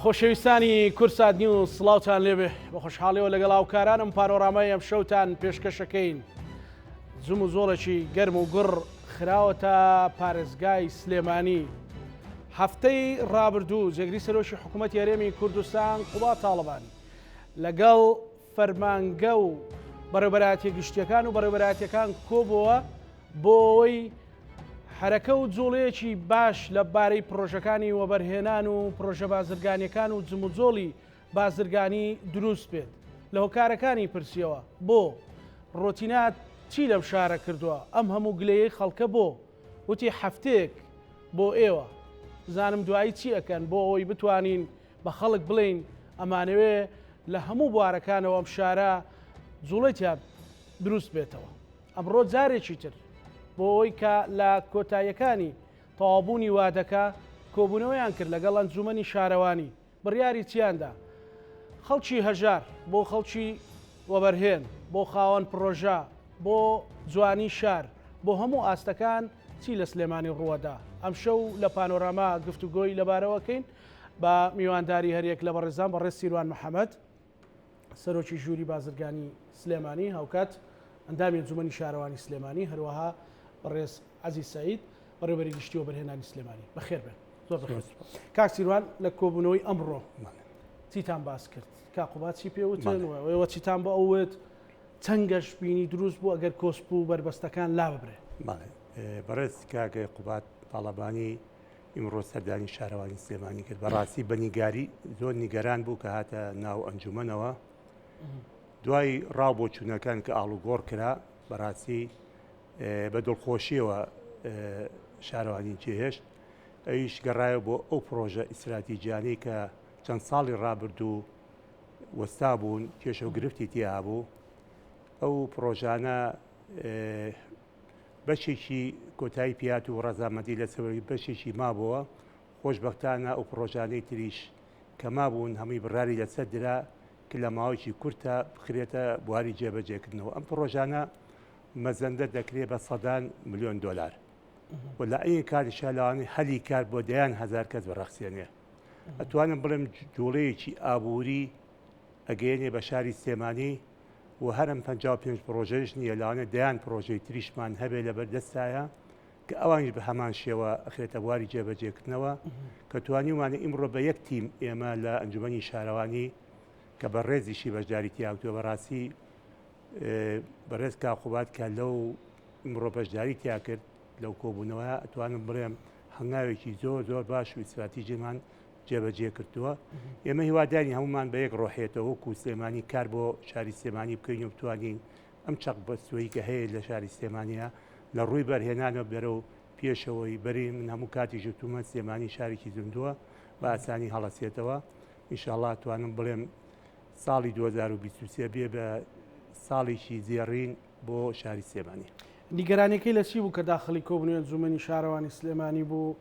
خۆشەویستانی کورسات نیوز سڵاوتان لێبێ بە خۆشحاڵیەوە لەگەڵ هاوکارانم پانۆرامای ئەم شەوتان پێشکەشەکەین. زوم و زۆڵێکی گەرم و گوڕ خراوەتە پارێزگای سلێمانی. هەفتەی ڕابردوو جێگری سەرۆکی حکوومەتی هەرێمی کوردستان قوڵات تاڵبانی لەگەڵ فەرمانگە و بەڕێوەبەرایەتیە گشتیەکان و بەڕێوەبەرایەتیەکان کۆبووە بۆ ئەوەی حرەکە و جوڵەیەکی باش لەبارەی پرۆژەکانی وەبەرهێنان و پرۆژە بازرگانیەکان و جم و جۆڵی بازرگانی دروست بێت. لە هۆکارەکانی پرسیەوە بۆ ڕۆتینات چی لەم شارە کردووە؟ ئەم هەموو گلەیەی خەڵکە بۆ وتی هەفتەیەک بۆ ئێوە زانم دوایی چی ئەکەن بۆ ئەوەی بتوانین بە خەڵک بڵین ئەمانەوێ لە هەموو بوارەکانەوە ئەم شارە جوڵەیتیان دروست بێتەوە. ئەمڕۆ جارێکی تر بۆ ئەوەی کە لە کۆتاییەکانی تەواوبوونی وادەکە کۆبوونەوەیان کرد لەگەڵ ئەنجومەنی شارەوانی بڕیاری چیاندا خەڵکی هەژار بۆ خەڵکی وەبەرهێن بۆ خاوەن پرۆژە بۆ جوانی شار بۆ هەموو ئاستەکان چی لە سلێمانی ڕووەدا. ئەم شەو لە پانۆراما گفتوگۆی لەبارەوەکەین بە میوانداری هەریەک لە بەڕێزان بەڕێز سیروان محەممەد سەرۆکی ژووری بازرگانی سلێمانی هاوکات ئەندامی ئەنجومەنی شارەوانی سلێمانی هەروەها بەڕێز عەزیز سەعید بەڕێوەبەری گشتی وەبەرهێنانی سلێمانی بەخێر بێن. زۆر کاک سیروان لە کۆبوونەوەی ئەمڕۆ چیتان باس کرد؟ کاقوبات چی پێوتن ئەوە چیتان بە ئەوت چەنگەش بینی دروست بوو ئەگەر کۆسپ و بربەستەکان لا ببرێ؟ بەڕێز کاگەی قوبات تاڵەبانی ئیمڕۆ سەردانی شارەوانی سلێمانی کرد. بەڕاستی بەنیگاری زۆر نیگەران بوو کە هاتە ناو ئەنجومەنەوە دوای ڕاوبۆچوونەکان کە ئاڵوگۆڕ کرا بەڕاستی بە دڵخۆشیەوە شارەوانی جێهێشت ئەویش گەڕایە بۆ ئەو پرۆژە ئیستراتیجیانەی کە چەند ساڵی ڕابردوو وەستا بوون کێشە و گرفتی تیا بوو. ئەو پرۆژانە بەشێکی کۆتایی پیات و ڕەزامەندی لەسەوەی بەشێکی مابووە. خۆشبەختانە ئەو پرۆژانەی تریش کە مابوون هەمووی بڕاری لەسەر درا کە لە ماوەیەکی کورتە بخرێتە بواری جێبەجێکردنەوە. ئەم پرۆژانە مەزەندە دەکرێت بە سەدان ملیۆن دۆلار و لە ئەی کاریشە لەوانەیە هەلی کار بۆ دەیان هەزار کەس بەڕەخسێنێ. ئەتوانم بڵێم جوڵەیەکی ئابووری ئەگەیەنێ بە شاری سلێمانی و هەرم 55 پرۆژەش نییە لەوانێت دەیان پرۆژەی تریشمان هەبێ لە بەردەستایە کە ئەوانش بە هەمان شێوە ئەخرێتە بواری جێبەجێکردنەوە کە توانیوانە ئیمڕۆ بە یەک تیم ئێمە لە ئەنجومەنی شارەوانی کە بە ڕێزیشی بەشداری تیاوتووە بەڕاستی بەڕێز کاقوبات کە لەو ئیمڕۆ بەشداری تیا کرد لەو کۆبوونەوە ئەتوانم بڵێم هەنگاوێکی زۆر باش و ئیستراتیژیمان جێبەجێ کردووە. ئێمە هیواداری هەمومان بە یەک ڕۆحێتەوە وەکو سلێمانی کار بۆ شاری سلێمانی بکەین و بتوانین ئەم چەق بەستوەیی کە هەیە لە شاری سلێمانیە لە ڕووی بەرهێنانەوە بەرە و پێشەوەی بەری من هەموو کاتی ژوتومە سلێمانی شارێکی زندووە بە ئاسانی هەڵەسێتەوە. ئینشاءڵڵا توانم بڵێم ساڵی 2023 بێ بە ساڵێکی زێڕین بۆ شاری سلێمانی. نیگەرانەکەی لە چی بوو کە داخلی کۆبوونەوەی ئەنجومەنی شارەوانی سلێمانی بوو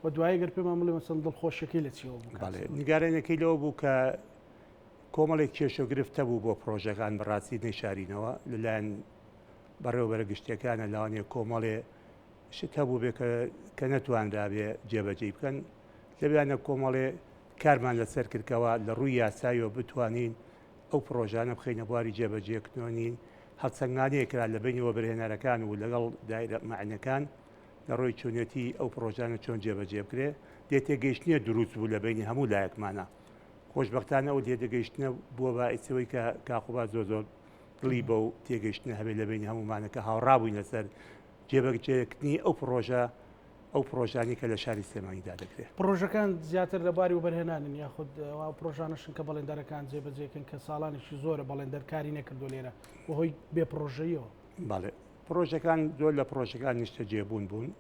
و دوای گەر پێمان بڵێ مەسەڵەن دڵخۆشەکەی لە چیەوە بوو؟ نیگارانەکەی لەوە بوو کە کۆمەڵێک کێشە و گرفتە بوو بۆ پرۆژەکان بەڕاستی نەیشارینەوە لەلایەن بەڕێوەبەرە گشتیەکانە لەوانەیە کۆمەڵێ شت هەبوو بێ کە نەتوانرابێ جێبەجێ بکەن لەبیانە کۆمەڵێ کارمان لەسەر کردکەوە لە ڕووی یاساییەوە بتوانین ئەو پرۆژانە بخەینە بواری جێبەجێکردنەوەنی هەڵسەنگانەیە کرا لە بینەوە بەرهێنەرەکان و لەگەڵ دایرە معنەکان لە ڕۆی چۆنێتی ئەو پرۆژانە چۆن جێبەجێ بکرێ. دێتێگەیشتنیە دروست بوو لە بینی هەموو لایەکمانە. خۆشبەختانە ئەو دێتێگەیشتنە بووە باعثەوەی کە کاقوبات زۆر دڵی بە و تێگەیشتنە هەبێت لە بینی هەمومانە کە هاوڕابووین لەسەر جێبەجێکردنی ئەو پرۆژە ئەو پرۆژانی کە لە شاری سلێمانیدا دەکرێت. پرۆژەکان زیاتر لەباری وەبەرهێنانن یاخود پرۆژانەشن کە بەڵێندەرەکان جێبەجێکن کە ساڵانێکی زۆرە بەڵێندەرکاری نەکردو لێرە بەهۆی بێ پرۆژەیەوە. بەڵێ پرۆژەکان زۆر لە پرۆژەکان نیشتە جێبوون بوون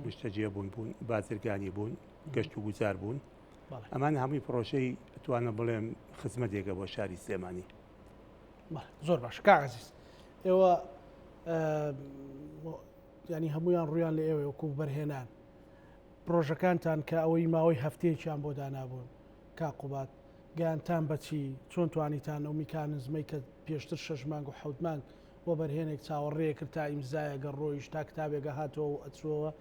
نیشتە جێبوون بوون بازرگانی بوون گەشت و گوزار بوون. ئەمان هەمووی پرۆژەی توانە بڵێم خزمەتێکە بۆ شاری سلێمانی. زۆر باش کاغازیز ئێوە ینی هەمویان ڕویان لە ئێوە وەکو بەرهێنان پرۆژەکانتان کە ئەوەی ماوەی هەفتەیەکیان بۆ دانابوون کاقوبات گیانتان بەچی چۆن توانیتان ئەو میکانزمەی کە پێشتر 6 مانگ و 7 مانگ بۆ بەرهێنێک چاوەڕێ کرد تا ئیمزایە گەڕۆیش تا کتابێکە هاتەوە و ئەچووەوە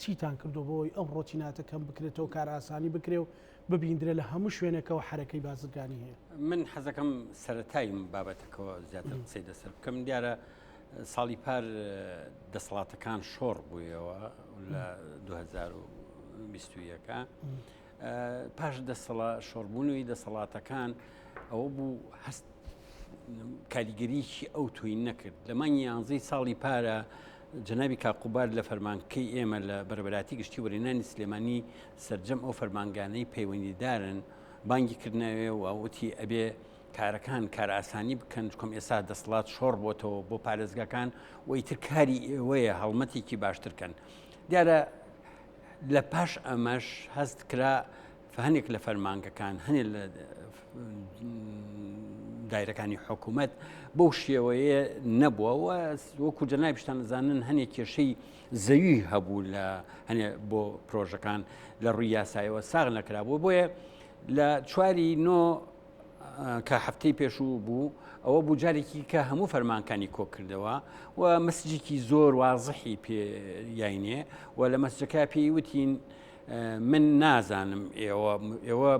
چیتان کردو بۆی ئەم ڕۆتیناتە کەم بکرێتەوە کار ئاسانی بکرێ و ببیندرێ لە هەموو شوێنێکەوە حرەکەی بازرگانی هەیە. من حەزەکەم سەرەتایی بابەتەکەەوە زیاتر قسەی دەسەر بکەم دیارە ساڵی پار دەسەڵاتەکان شۆڕ بوویەوە لە 2021 پاش شۆڕبوونەوەی دەسەڵاتەکان ئەوە بوو هەست کاریگەریی ئەو توی نەکرد لە مانگی 11 ساڵی پارە جنابی کاقوبار لە فەرمانکەی ئێمە لە بەرەبەراتی گشتی وەرێنانی سلێمانی سەرجەم ئەو فەرمانگانەی پەیوەندیدارن بانگی کردنەوێ و ئەوتی ئەبێ کارەکان کار ئاسانی بکەن کۆم ئێستا دەسەڵات شۆڕ بۆتەوە بۆ پارێزگاکان و ئیتر کاری ئێوەیە هەڵمەتێکی باشترکەن دیارە لە پاش ئەمەش هەست کرا هەنێک لە فەرمانگەکان هەنێک لە دایرەکانی حکوومەت بەو شێوەیە نەبووە و وەکو جەنابی شتان دەزانن هەنێک کێشەی زەوی هەبوو لە هەنێ بۆ پرۆژەکان لە ڕووی یاسایەوە ساغ نەکرابوو بۆیە لە 4 کە هەفتەی پێشوو بوو ئەوە بوو جارێکی کە هەموو فەرمانکانی کۆ کردەوە و مەسجێکی زۆر وازحی پێ یاینێ و لە مەسجەکە پێی وتین من نازانم ئێوە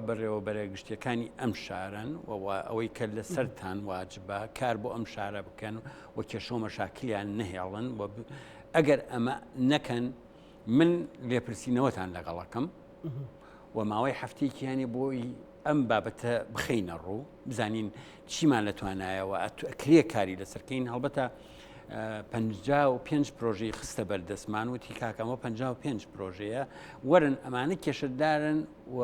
بەرەگشتەکانی ئەم شارن ئەوەی کە لە سەرتان واجبە کار بۆ ئەم شارە بکەن و کێشە مەشاکلیان نەهێڵن ئەگەر ئەمە نەکەن من لێپرسینەوەتان لەگەڵەکەم و ماوەی هەفتەیەکیانی بۆی ئەم بابەتە بخەینە ڕوو بزانین چیمان لە توانایەوە ئەکرێ کاری لەسەرکەین هەڵبەتە 55 پرۆژەی خستە بەردەستمان وتی کاکەمە 55 پرۆژەیە وەرن ئەمانە کێشەدارن و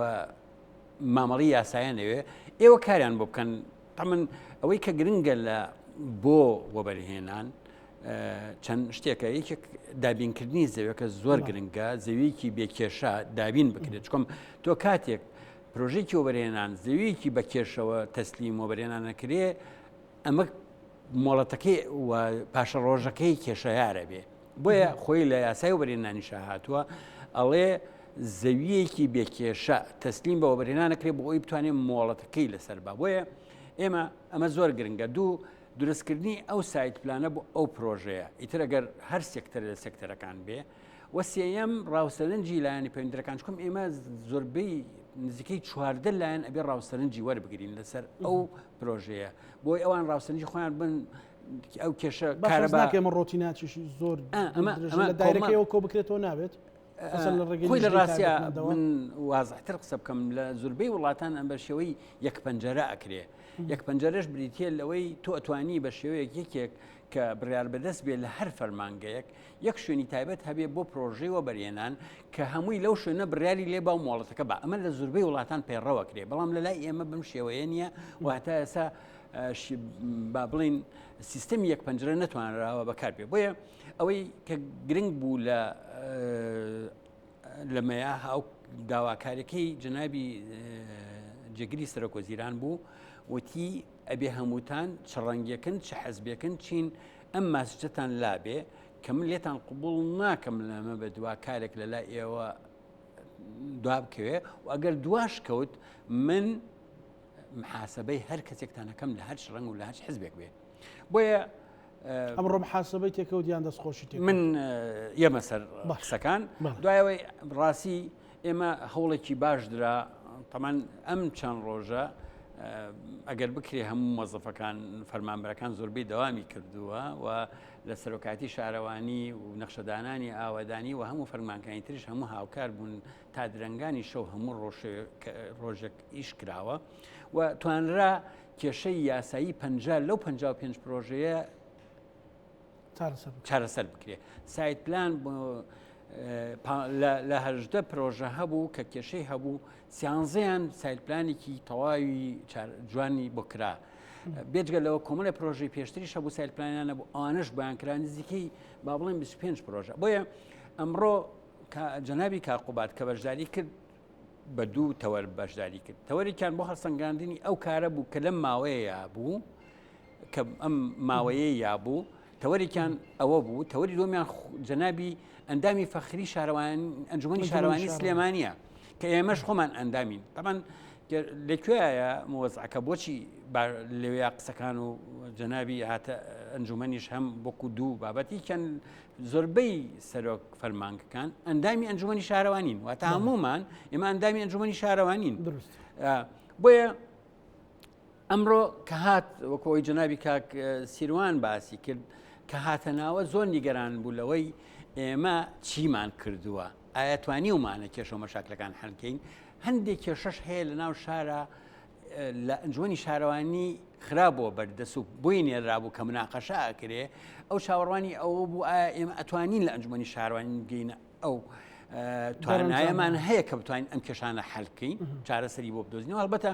مامەڵی یاسایانەوێ ئێوە کاریان بۆ بکەن تەمن ئەوەی کە گرنگە لە بۆ وەبەرهێنان چەند شتێکە یەکێک دابینکردنی زەویەکە زۆر گرنگە زەویەکی بێکێشە دابین بکرێت چکۆم تۆ کاتێک پرۆژێکی وەبەرهێنان زەویەکی بە کێشەوە تەسلیم وەبەرهێنان نەکرێ ئەمە مۆڵەتەکەی و پاشە ڕۆژەکەی کێشەیارە بێ بۆیە خۆی لە یاسای وەبەرهێنانیشە هاتووە ئەڵێ زەویەکی بێکێشە تەسلیم بە وەبەرهێنان نەکرێت بۆ ئەوی بتوانێت مۆڵەتەکەی لەسەر بە بۆیە ئێمە ئەمە زۆر گرنگە دروستکردنی ئەو سایت پلانە بۆ ئەو پرۆژەیە ئیتر ئەگەر هەر سێکتەر لە سێکتەرەکان بێ وە سێەم ڕاوسەرنجی لایەنی پەیوەندیەکان چکۆم ئێمە زۆربەی نزیکەی 14 لایەن ئەبێ ڕاوسەرنجی وەربگرین لەسەر ئەو پرۆژەیە بۆی ئەوان ڕاوسەرنجی خۆیان بن ئەو کێشە کارەباکەمە ڕۆتیناتیشی زۆر دایرەکەیەوە کۆ بکرێتەوە نابێت خۆی لە ڕاستە من وازحتر قسە بکەم لە زۆربەی وڵاتان ئەم بە شێوەی یەک پەنجەرە ئەکرێ یەک پەنجەرەش بریتە لەوەی تۆ ئەتوانی بە شێوەیەک یەکێک کە بڕیار بەدەست بێت لە هەر فەرمانگەیەک یەک شوێنی تایبەت هەبێ بۆ پرۆژەی وەبەرهێنان کە هەمووی لەو شوێنە بڕیاری لێ با و مۆڵەتەکە بە ئەمە لە زۆربەی وڵاتان پەیڕەوە کرێ بەڵام لە لای ئێمە بم شێوەیە نییە و هەتا ئێستا با بڵین سیستەمی یەک پەنجەرە نەتوانراوە بەکار بێ بۆیە ئەوەی کە گرنگ بوو لە مەیە ئەو داواکاریەکەی جنابی جێگیری سەرۆکوەزیران بوو وتی ئەبێ هەمووتان چ ڕەنگیەکەن چ حەزبیەکەن چین ئەم ماسجەتان لابێ کە من لێتان قبول ناکەم لەمە بە دواکارێک لە لای ئێوە دوا بکەوێ و ئەگەر دواش کەوت من محاسبەی هەر کەسێکتانەکەم لە هەر ڕنگ و لە هەر حزبێک بێ بۆیە ئەمڕۆ محاسبەی تێکەوت یان دەستخۆشی تێ من یەمە سەر قسەکان دوایەوەی ڕاستی ئێمە هەوڵێکی باش درا تەمان ئەم چەند ڕۆژە ئەگەر بکرێ هەموو مۆزەفەکان فەرمانبەرەکان زۆربەی دەوامی کردووە و لە سەرۆکاتی شارەوانی و نەخشەدانانی ئاوادانی و هەموو فەرمانکانی تریش هەموو هاوکار بوون تا درەنگانی شەو هەموو ڕۆژێک ئیش کراوە و توانرا کێشەی یاسایی 50 لەو 55 پرۆژەیە چارەسەر بکرێ سایت پلان لە 18 پرۆژە هەبوو کە کێشەی هەبوو سیانزەیان سایت پلانێکی تەواوی جوانی بۆ کرا بێجگە لەوە کۆمەڵە پرۆژەی پێشتریش هەبوو سایت پلانیانە بوو ئەوانش بەیانکرا نزیکەی با بڵێن 25 پرۆژە بۆیە ئەمڕۆ جەنابی کاقوبات کە بەشداری کرد بە دوو تەوەر بەشداری کرد تەوەریان بۆ هەڵسەنگاندنی ئەو کارە بوو کە لەم ماوەیە یابوو کە ئەم ماوەیە یابوو تەوەریان ئەوە بوو تەوەری دۆمیان جەنابی ئەندامی فەخری شارەوانی ئەنجومەنی شارەوانی سلێمانیە کە ئێمەش خۆمان ئەندامین تەمان لەکوێیە مۆزعەکە بۆچی لەوێ قسەکان و جەنابی هاتە ئەنجومەنیش هەم بۆکو دوو بابەتی چەند زۆربەی سەرۆک فەرمانگەکان ئەندامی ئەنجومەنی شارەوانین واتە هەمومان ئێمە ئەندامی ئەنجومەنی شارەوانین بۆیە ئەمڕۆ کە هات وەکەوەی جەنابی کاک سیروان باسی کرد کە هاتە ناوە زۆر نیگەران بوو لەوەی ئێمە چیمان کردووە ئایا توانی ومانە کێشە مەشاکلەکان هەڵکەین هەندێک کێشەش هەیە لە ناو شارە لە ئەنجومەنی شارەوانی خراپەوە بەردەست و بۆی نێرابوو کە مناقەشە ئەکرێ ئەو چاوەڕوانی ئەوە بوو ئایا ئێمە ئەتوانین لە ئەنجومەنی شارەوانی بگەینە ئەو توانایەمان هەیە کە بتوانین ئەم کێشانە حەڵکەین چارەسەری بۆ بدۆزینەوە هەڵبەتە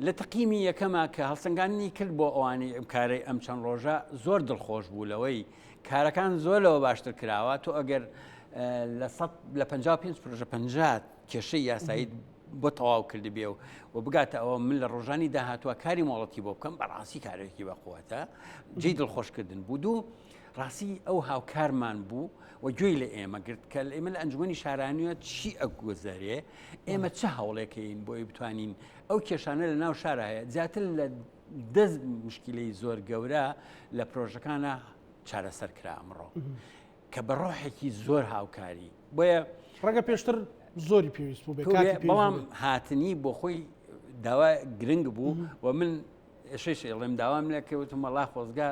لە تەقیمی یەکەمە کە هەڵسەنگانی کرد بۆ ئەوانی ئەم کارەی ئەم چەند ڕۆژە زۆر دڵخۆش بوو لەوەی کارەکان زۆر لەوە باشتر کراوە تۆ ئەگەر لە 55 پرۆژە 50 کێشەی یاسایی بۆ تەواو کرد بێ و بگاتە ئەوە من لە ڕۆژانی داهاتوە کاری مۆڵەتی بۆ بکەم بەڕاستی کارێکی بەقوتە جێی دڵخۆشکردن بوو دوو ڕاستی ئەو هاوکارمان بوو و گوێی لە ئێمە گرت کە ئێمە لە ئەنجومەنی شارانیوە چی ئەگوزارێ ئێمە چه هەوڵێکین بۆی بتوانین ئەو کێشانە لە ناو شارە هەیە زیاتر لە دەست مشکلەی زۆر گەورە لە پرۆژەکانە چارەسەر کرا ئەمڕۆ کە بە ڕۆحێکی زۆر هاوکاری بۆیە ڕەگە پێشتر زۆری پێویست بوو بەڵام هاتنی بۆ خۆی داوا گرنگ بوو و من ئێڵێم داوام لەکەوتم وەڵا خۆزگا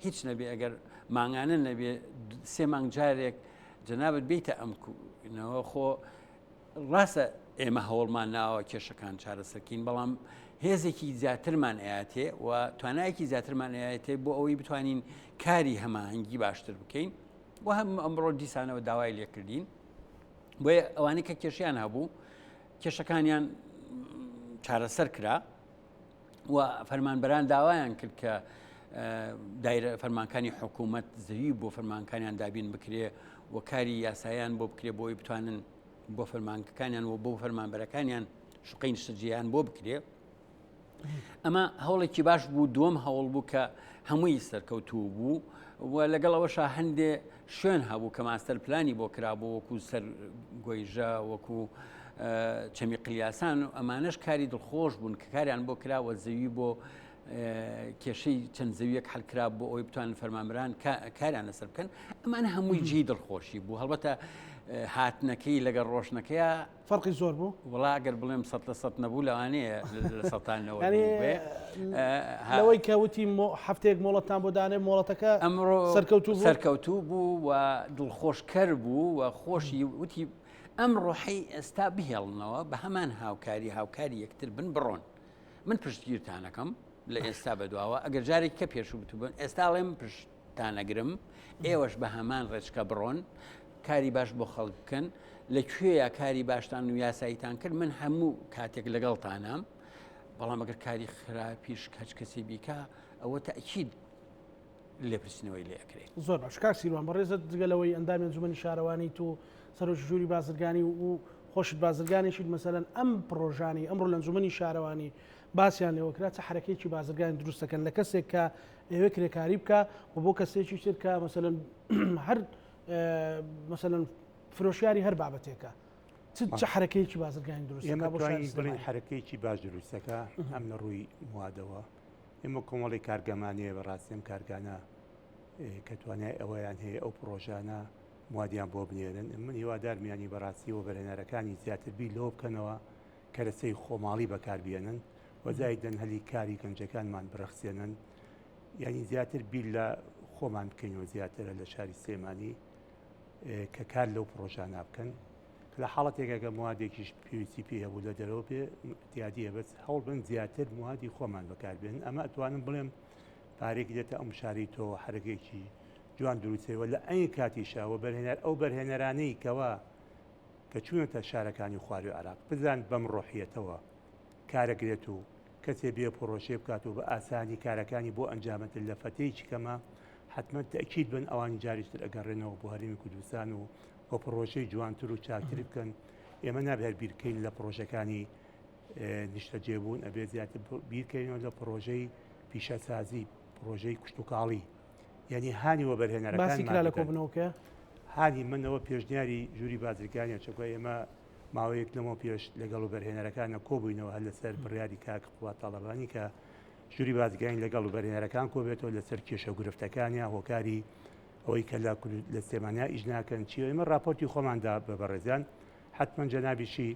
هیچ نەبێ ئەگەر مانگانە نەبێ 3 مانگ جارێک جەنابەت بیتە ئەمکوەوە خۆ ڕاستە ئێمە هەوڵمان ناوە کێشەکان چارەسەرکەین بەڵام هێزێکی زیاترمان ئاەتێ و توانایەکی زیاترمان ئاەتێ بۆ ئەوەی بتوانین کاری هەماهەنگی باشتر بکەین و هەم ئەمڕۆ دیسانەوە داوای لێکردین بۆیە ئەوانەی کە کێشیان هەبوو کێشەکانیان چارەسەر کرا و فەرمانبەران داوایان کرد کە دایرە فەرمانەکانی حکوومەت زەوی بۆ فەرمانەکانیان دابین بکرێ و کاری یاساییان بۆ بکرێ بۆی بتوانن بۆ فەرمانکەکانیان و بۆ فەرمانبەرەکانیان شقەی شجیان بۆ بکرێ ئەمە هەوڵێکی باش بوو دووەم هەوڵ بوو کە هەمووی سەرکەوتوو بوو و لەگەڵەوەشە هەندێ شوێن هەبوو کە ماستەر پلانی بۆ کرابوو وەکو سەر گۆیژە وەکو چەمی قلیاسان و ئەمانەش کاری دڵخۆش بوون کە کاریان بۆ کراوە زەوی بۆ کێشەی چەند زەویەک هەڵکرا بۆ ئەوی بتوانن فەرمانبەران کاریان لەسەر بکەن ئەمانە هەمووی جێی دڵخۆشی بوو هەڵبەتە هاتنەکەی لەگەڵ ڕۆشنەکەیە فەرقی زۆر بوو وڵا ئەگەر بڵێم 100% نەبوو لەوانەیە لە سەتانەوە لەوەی کەوتی هەفتەیەک مۆڵەتان بۆ دانێ مۆڵەتەکە ئەمڕۆ سەرکەوتوو بوو و دڵخۆشکەر بوو و خۆشی وتی ئەم ڕۆحی ئێستا بهێڵنەوە بە هەمان هاوکاری یەکتر بن بڕۆن من پشتگیرتانەکەم لە ئێستا بەدواوە ئەگەر جارێک کە پێشوو بتوبن ئێستا ئەڵێم پشتانەگرم ئێوەش بە هەمان ڕێچکە بڕۆن کاری باش بۆ خەڵک بکەن لەکوێیە کاری باشتان و یاساییتان کرد من هەموو کاتێک لەگەڵتانام بەڵام ئەگەر کاری خراپیش کەچ کەسی بیکە ئەوە تەئکید لێپرسینەوەی لێ ئەکرێت زۆر باش کاک سیروان بەڕێزت جگەلەوەی ئەندامی ئەنجومەنی شارەوانی تو سەرۆکی ژووری بازرگانی و خۆشت بازرگانیشیت مەسەلەن ئەم پرۆژانی ئەمڕۆ لە ئەنجومەنی شارەوانی باسییان لێوەکرا چه حرەکەیەکی بازرگانی دروستەکەن لە کەسێک کە ئێوە کرێکاری بکە و بۆ کەسێکی تر کە مەسەلەن هەر مەسەلەن فرۆشیاری هەر بابەتێکە چه حرەکەیەکی بازرگانی دروستەکە بڵین حرەکەیەکی باش دروستەکە ئەم لە ڕووی موادەوە ئێمە کۆمەڵی کارگەمانەیە بەڕاستیم کارگانە کە توانای ئەوەیان هەیە ئەو پرۆژانە موادیان بۆ بنێرن من هیوادارمیانی بەڕاستی و بەرهێنەرەکانی زیاتر بی لۆ بکەنەوە کە لەسەی خۆماڵی بەکاربیێنن وەزایدەن هەلی کاری گەنجەکانمان بڕەخسێنن یعنی زیاتر بی لە خۆمان بکەینەوە زیاترە لە شاری سێمانی کە کار لەو پرۆژانە بکەن لە حاڵەتێکەکە موادێکیش پێویستی پێ هەبوو لە دەرەوە پێ دیادیە بەس هەوڵ بن زیاتر موادی خۆمان بەکاربێن ئەمە ئەتوانم بڵێم پارێکی دێتە ئەم شاری تۆ حرەکێکی جوان دروستەوە لە ئەی کاتیشاوە ئەو بەرهێنەرانەی کەوا کە چوونەتە شارەکانی خواروی عراق بزان بەم ڕۆحیەتەوە کارەگرێت و کەسێ بێ پرۆژێ بکات و بە ئاسانی کارەکانی بۆ ئەنجامەتن لە فەتەیەکی کەمە حتممە تەکید بن ئەوانی جاریشتر ئەگەڕێنەوە بۆ هەرێمی کوردستان و بۆ پرۆژەی جوانتر و چاکتر بکەن ئێمە نابێت بیرکەین لە پرۆژەکانی نیشتەجێبوون ئەبێ زیاتر بیرکەینەوە لە پرۆژەی پیشەسازی پرۆژەی کشتتوکاڵی یعنی هانیوە بەرهێنەرەکان لە کۆبنەوەکە هانی منەوە پێشنیاری ژووری بازرگانیە چکۆ ئێمە ماوەیەک لەمە پێش لەگەڵ و بەرهێنەرەکانە کۆبووینەوە هەر لەسەر بڕیاری کاک قوات تاڵەبانی کە ژووری بازرگانی لەگەڵ و بەرهێنەرەکان کۆبێتەوە لەسەر کێشە و گرفتەکانیان هۆکاری ئەوەی کە لە سلێمانیا ئیش ناکەن چی ئێمە راپۆرتی خۆماندا بە بەڕێزان حتمما جەنابیشی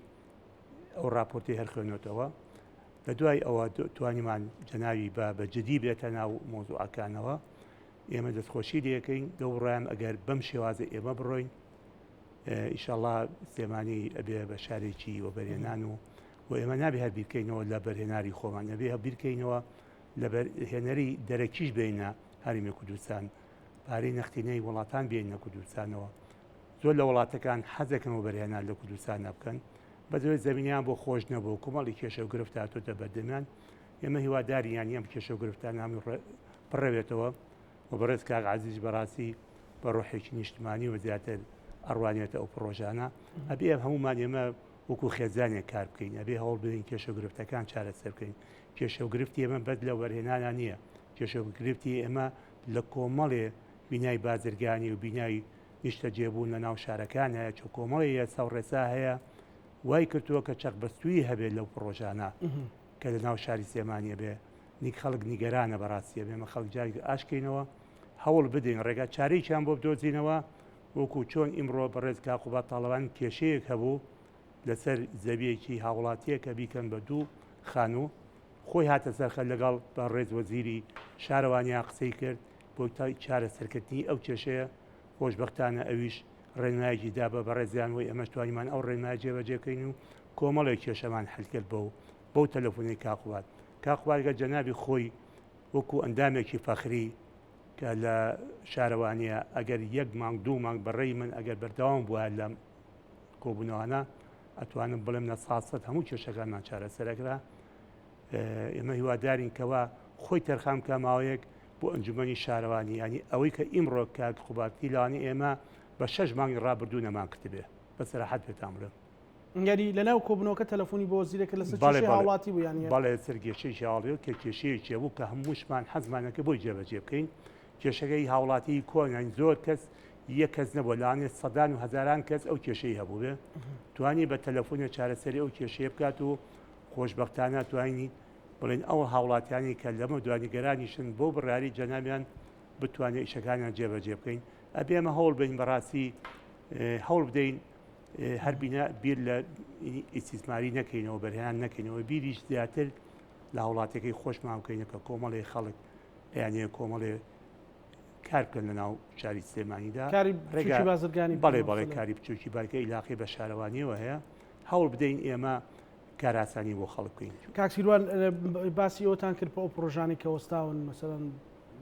ئەو راپۆرتی هەر خوێنێتەوە لە دوای ئەوە توانیمان جەناوی بە جدی بێتە ناو مۆزوعەکانەوە ئێمە دەستخۆشی لەکەین دەوڕام ئەگەر بەم شێوازە ئێمە بڕۆین ئیشەڵا سلێمانی ئەبێ بە شارێکی وەبەرهێنان و ئێمە نابێ هەر بیرکەینەوە لە بەرهێناری خۆمان ئەبێ هە بیرکەینەوە لە بەرهێنەری دەرەکیش بینە هەرمی کوردستان پارەی نەختینەی وڵاتان بێنە کوردستانەوە زۆر لە وڵاتەکان حەزەکەن و بەرهێنان لە کوردستان نەبکەن بەدوێت زمینیان بۆ خۆش نەبوو کومەڵی کێشە و گرفت هاتوۆتە بەردەمیان ئێمە هیواداریان ئەم کێشە و گرفتان هەموو پڕەوێتەوە و بەڕێز کاک عەزیز بەڕاستی بە ڕۆحێکی نیشتمانی و زیاتر ئەڕوانێتە ئەو پرۆژانە ئەبێ هەمومان ئێمە وەکو خێزانێک کار بکەین ئەبێ هەوڵ بدەین کێشە و گرفتەکان چارەسەر بکەین کێشە و گرفتی ئێمە بەد لە وەرهێنانە نییە کێشە و گرفتی ئێمە لە کۆمەڵێ بینای بازرگانی و بینایی نیشتە جێبوون لە ناو شارەکان هەیە چ کۆمەڵی ساوڕێسا هەیە وای کردووە کە چەق بەستوی هەبێت لەو پرۆژانە کە لە ناو شاری سلێمانیە بێ نیک خەڵک نیگەرانە بەڕاستیە بێمە خەڵک جاری ئاشکەینەوە هەوڵ بدەین ڕێگا چارەیان بۆ بدۆزینەوە وەکو چۆن ئیمڕۆ بەڕێز کاقوبات تاڵەوان کێشەیەک هەبوو لەسەر زەویەکی هاوڵاتیە کە بیکەن بە دوو خانوو خۆی هاتە سەرخە لەگەڵ بە ڕێز وەزیری شارەوانیا قسەی کرد بۆ تای چارە سەرکردنی ئەو کێشەیە خۆشببختانە ئەویش ڕێنمایەکی دا بە بەڕێزیان وی ئەمە توانیمان ئەو ڕێنمای جێبەجێکەین و کۆمەڵی کێشەمان هەلکرد بەو تەلەفۆنی کاقوات کاقوارگە جەنابی خۆی وەکو ئەندامێکی فەخری کە لە شارەوانیە ئەگەر یەک مانگ دوو مانگ بەڕێی من ئەگەر بەردەوام بووە لەم کۆبوونەوەانە ئەتوانم بڵێم لە ساسەت هەموو کێشەکانمان چارەسەرەکرا ئێمە هیوادارین کەوا خۆی تەرخام کە ماوەیەک بۆ ئەنجومەنی شارەوانی ینی ئەوەی کە ئیمڕۆ کاک خوباتی لانی ئێمە بە 6 مانگی ڕابردوو نەمان کردبێ بە سەراحەت پێتان بڵێم یاری لەناو کۆبنەوەکە تەلەفۆنی بۆ وەزیرێکە لەسەر هاوڵاتی بوو یانی بەڵێ سەرگێشەی هاڵێت کە کێشەیەکی بوو کە هەمووشمان حەزمانەکە بۆی جێبەجێ بکەین کێشەکەی هاوڵاتی کۆنین زۆر کەس یەک کەس نەبوو لاانێت سەدان و هەزاران کەس ئەو کێشەی هەبوو بێ توانی بە تەلەفۆنە چارەسەری ئەو کێشەیە بکات و خۆشببختانە توانی بڵێن ئەو هاوڵاتیانی کە لەمە دوانیگەرانیشن بۆ بڕیاری جەنامیان بتوانێت ئیشەکانیان جێبەجێ بکەین ئەبێمە هەوڵ بین بەڕاستی هەوڵ بدەین هەر بیر لە ئیسیسماری نەکەینەوە بەرهیان نەکەینەوە بیریش زیاتر لە هاوڵاتەکەی خۆشمان بکەینە کە کۆمەڵی خەڵک یانە کۆمەڵێ کار بکەن لە ناو شاری سلێمانیدا ڕێگای بازرگانی بەڵێ کاری بچوکی بارکە ئیلاقی بە شارەوانیەوە هەیە هەوڵ بدەین ئێمە کاراسانی بۆ خەڵک بکەین کاکسیروان باسی ئەوتان کرد بە ئەو پرۆژانی کە وەستاون مەسەڵەن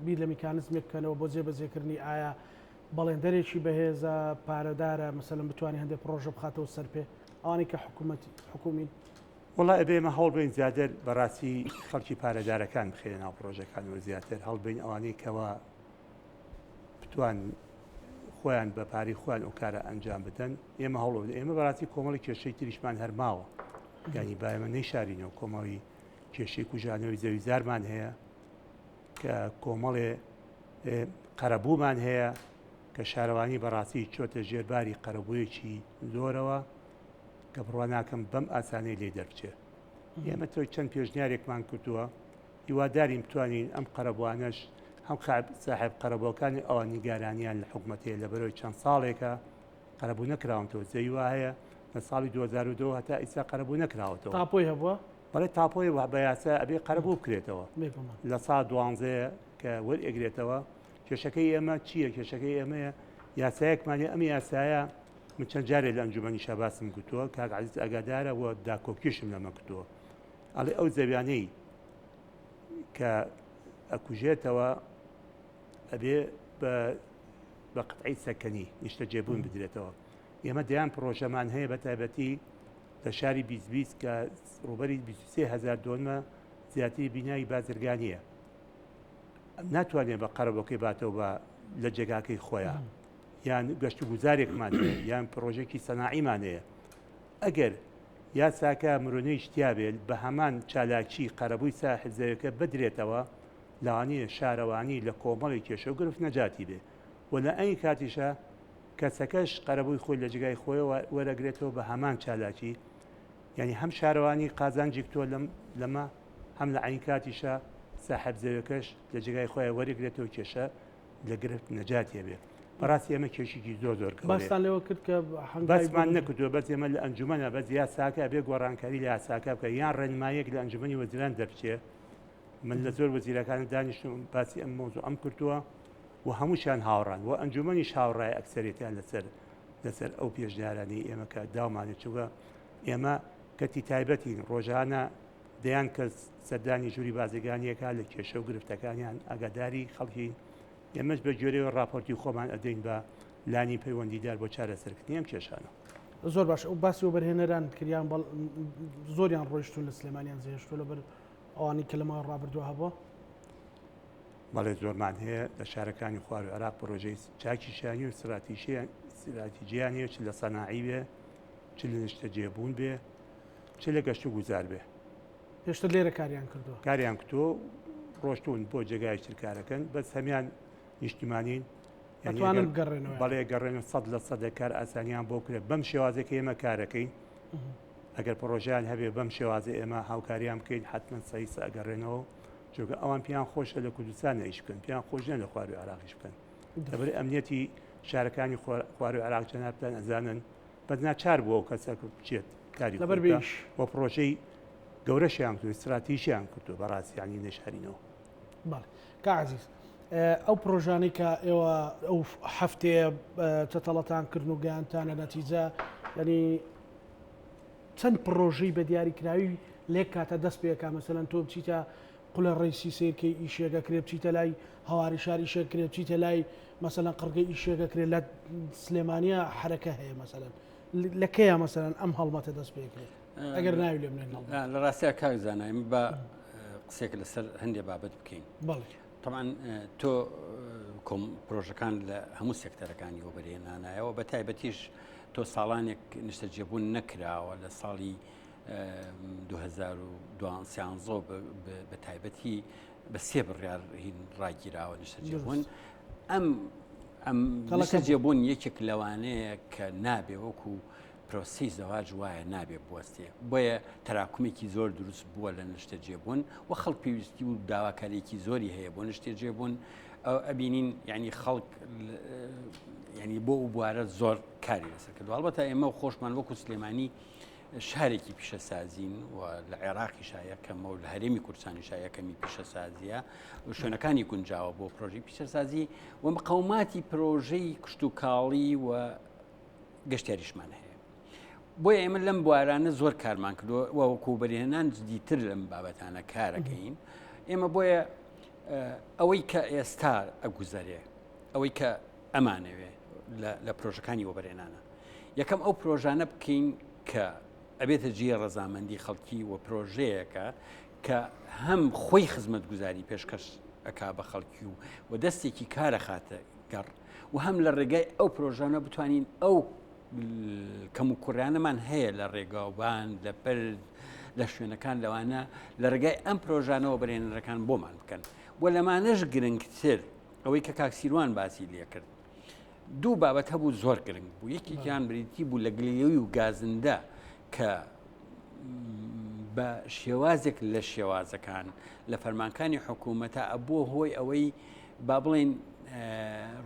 بیر لە میکانزمێک بکەنەوە بۆ جێبەجێکردنی ئایا بەڵێندەرێکی بەهێزە پارەدارە مەسەڵەن بتوانانی هەندێک پرۆژە بخاتەوە سەر پێ ئەوانی کە حکومین وڵا ئەبێمە هەڵ بین زیاتر بەڕاستی خەڵکی پارەدارەکان بخێنە ناو پرۆژەکانەوە زیاتر هەڵبین ئەوانەی کەوا بتوان خۆیان بە پاری خۆیان ئەو کارە ئەنجام بدەن ئێمە هەوڵ ئێمە بەڕاستی کۆمەڵی کێشەی تریشمان هەرماوە ینی باەمە نەیشارینەوە کۆمەڵی کێشەی کوژانەوەی زەوی زارمان هەیە کە کۆمەڵێ قەرەبوومان هەیە کە شارەوانی بەڕاستی چۆتە ژێرباری قەرەبوویەکی زۆرەوە کە بڕوا ناکەم بەم ئاسانەی لێ دەرچێت ئێمە تۆ چەند پێشنیارێکمان کردووە هیوادارین بتوانین ئەم قەرەبوانەش هەم ساحب قەرەبووەکانی ئەوە نیگارانیان لە حکوومەتەیە لە بەرەوەی چەند ساڵێکە قەرەبوو نەکراونەوە زەوی وا هەیە لە ساڵی 2002 هەتا ئیسا قەرەبوو نەکراوەتەوە تاپۆی هەبووە بەڵێ تاپۆی بە یاسا ئەبێ قەرەبوو بکرێتەوە لە سا 12 کە وەرئێگرێتەوە کێشەکەی ئێمە چییە کێشەکەی ئێمەیە یاسایەکمانی ئەم یاسایە من چەند جارێک لە ئەنجومەنی شەباسم گوتووە کاک عەزیز ئەگادارە و داکۆکیشم لەمە کردووە ئەڵێ ئەو زەویانەی کە ئەکوژێتەوە ئەبێ بە قەتعی سەکەنی نیشتە جێبوون بدرێتەوە ئێمە دەیان پرۆژەمان هەیە بە تایبەتی لە شاری 2020 کە ڕوبەری 23,000 دۆنمە زیاتری بینایی بازرگانیە ناتوانێت بە قەرەبەکەی باتەوە بە لە جێگاکەی خۆیان یان گەشت و گوزارێکمان هەیە یان پرۆژێکی سەناعیمان هەیە ئەگەر یاساکە مرۆنەی شتیا بێت بە هەمان چالاکی قەرەبووی ساحب زەویەکە بدرێتەوە لەوانەیە شارەوانی لە کۆمەڵی کێشە و گرفت نەجاتی بێ و لە ئەی کاتیشە کەسەکەش قەرەبووی خۆی لە جگای خۆیەوە وەرەگرێتەوە بە هەمان چالاکی یعنی هەم شارەوانی قازانجی تۆ لەمە هەم لە عین کاتیشە ساحب زەوەکەش لە جگای خۆیان وەرەگرێتەوە کێشە لە گرفت نەجاتێ بێ بەڕاستی ئێمە کێشێکی زۆر باستان لێوە کرد کە بەسمان نەکردووە بەس ئێمە لە ئەنجومەنە بەس یاساکە بێ گۆڕانکاری لە یاساکە بکە یان ڕێنمایەک لە ئەنجومەنی وەزیران دەرچێ من لە زۆر وەزیرەکان دانیشتم باسی ئەم مۆزوع ئەم کردووە و هەمووشیان هاوڕان و ئەنجومەنیش هاوڕای ئەکسەرێتیان لەسەر ئەو پێشنیارانی ئێمە کە داومانێت چووە ئێمە کەتی تایبەتی ڕۆژانە دەیان کە سەردانی ژووری بازرگانیەکە لە کێشە و گرفتەکانیان ئاگاداری خەڵکی ئێمەش بە گوێرەوە راپۆرتی خۆمان ئەدەین بە لانی پەیوەندیدار بۆ چارەسەرکردنی ئەم کێشانە زۆر باش ئەو باسی و بەرهێنەران کریان زۆریان ڕۆیشتون لە سلێمانیان زیێشتۆ لەبەر ئەوانی کە لەمە ڕابردووە هەبووە بەڵێ زۆرمان هەیە لە شارەکانی خوار و عراق پرۆژەی چاکیشانی و استراتیژیان هەیە چ لە سەناعی بێ چ لە نیشتە جێبوون بێ چ لە گەشت و گوزار بێ پێشتر لێرە کاریان کردووە کاریان کردۆ ڕۆشتون بۆ جێگای شتکارەکەن بەس هەمیان نیشتیمانین بەڵێ گەڕێنە 100% کار ئاسانیان بۆ کرێت بەم شێوازێکی ئێمە کارەکەین ئەگەر پرۆژیان هەبێ بەم شێوازە ئێمە هاوکاریان بکەین حتمما سەیس ئەگەڕێنەوە چۆکە ئەوان پیان خۆشە لە کوردستان ئیش بکەن پیان خۆشیان لە خوار و عراقیش بکەن دەبێت ئەمنیەتی شارەکانی خوار و عراق جەنابتان ئەزانن بەس ناچار بووە و کەسە بچێت کاری بۆ پرۆژەی گەورەشیان کرد استراتیژیان کردو بەڕاستیانی نەشارینەوە بەڵێ کاعزیز ئەو پرۆژانی کە ئێوە ئەو هەفتەیە چەتەڵەتان کردن و گەیانتانە نەتیجە ینی چەند پرۆژەی بە دیاریکراوی لێک کاتە دەست پێکا مەسەلەن تۆ بچیتە قولە ڕێیسی سیرکەی ئیشێگە کرێ بچیتە لای هەواری شاری شێ کرێ بچیتە لای مەسەلەن قڕگەی ئیشێگە کرێ لە سلێمانیا حرەکە هەیە مەسەلەن لەکەیە مەسەلەن ئەم هەڵمەتە دەست پێکرێت ئەگەر ناوی لێ بنێن لە ڕاستیە کاک زانایم بە قسێک لەسەر هەندێک بابەت بکەین بەڵێ طبعا تۆ کۆم پرۆژەکان لە هەموو سێکتەرەکانی وەبەرهێنانایەوە بە تایبەتیش تۆ ساڵانێک نیشتە جێبوون نەکراوە لە ساڵی 2013 بە تایبەتی بە سێ بڕیار هین ڕاگیراوە نیشتە جێبوون ئەم نیشتە جێبوون یەکێک لەوانەیە کە نابێ وەکو پرۆسی زەواج وایە نابێ بوەستێ بۆیە تەراکمێکی زۆر دروست بووە لە نیشتە جێبوون و خەڵک پێویستی و داواکاریی زۆری هەیە بۆ نیشتە جێبوون ئەبینین یعنی خەڵک ینی بۆ و بوارە زۆر کاری لەسەر کردو هەڵبەتە ئێمە خۆشمان وەکو سلێمانی شارێکی پیشەسازین و لە عێراقی شایەکەمە و لە هەرێمی کوردستانی شایەکەمی پیشەسازیە و شوێنەکانی گونجاوە بۆ پرۆژەی پیشەسازی و مقاوماتی پرۆژەی کشتتوکاڵی و گەشتیاریشمان هەیە بۆیە ئێمە لەم بوارانە زۆر کارمان کردووە وەکو بەرهێنان جدیتر لەم بابەتانە کارەکەین ئێمە بۆیە ئەوەی کە ئێستا ئەگوزارێ ئەوەی کە ئەمانەوێ لە پرۆژەکانی وەبەرهێنانە یەکەم ئەو پرۆژانە بکەین کە ئەبێتە جێ ڕەزامەندی خەڵکی و پرۆژەیەکە کە هەم خۆی خزمەت گوزاری پێشکەش ئەکا بە خەڵکی و دەستێکی کارە خاتە گەڕ و هەم لە ڕێگای ئەو پرۆژانە بتوانین ئەو کەم و کوڕیانەمان هەیە لە ڕێگاوبان لە بەرد لە شوێنەکان لەوانە لە ڕێگای ئەم پرۆژانەوە بەرهێنەرەکان بۆمان بکەن بۆ لەمانەش گرنگتر ئەوەی کە کاکسیروان باسی لێ کرد دوو بابەت هەبوو زۆر گرنگ بوو یەکێکیان بریتی بوو لە گلێوی و گازندە کە بە شێوازێک لە شێوازەکان لە فەرمانکانی حکوومەتە ئەبووە هۆی ئەوەی با بڵێن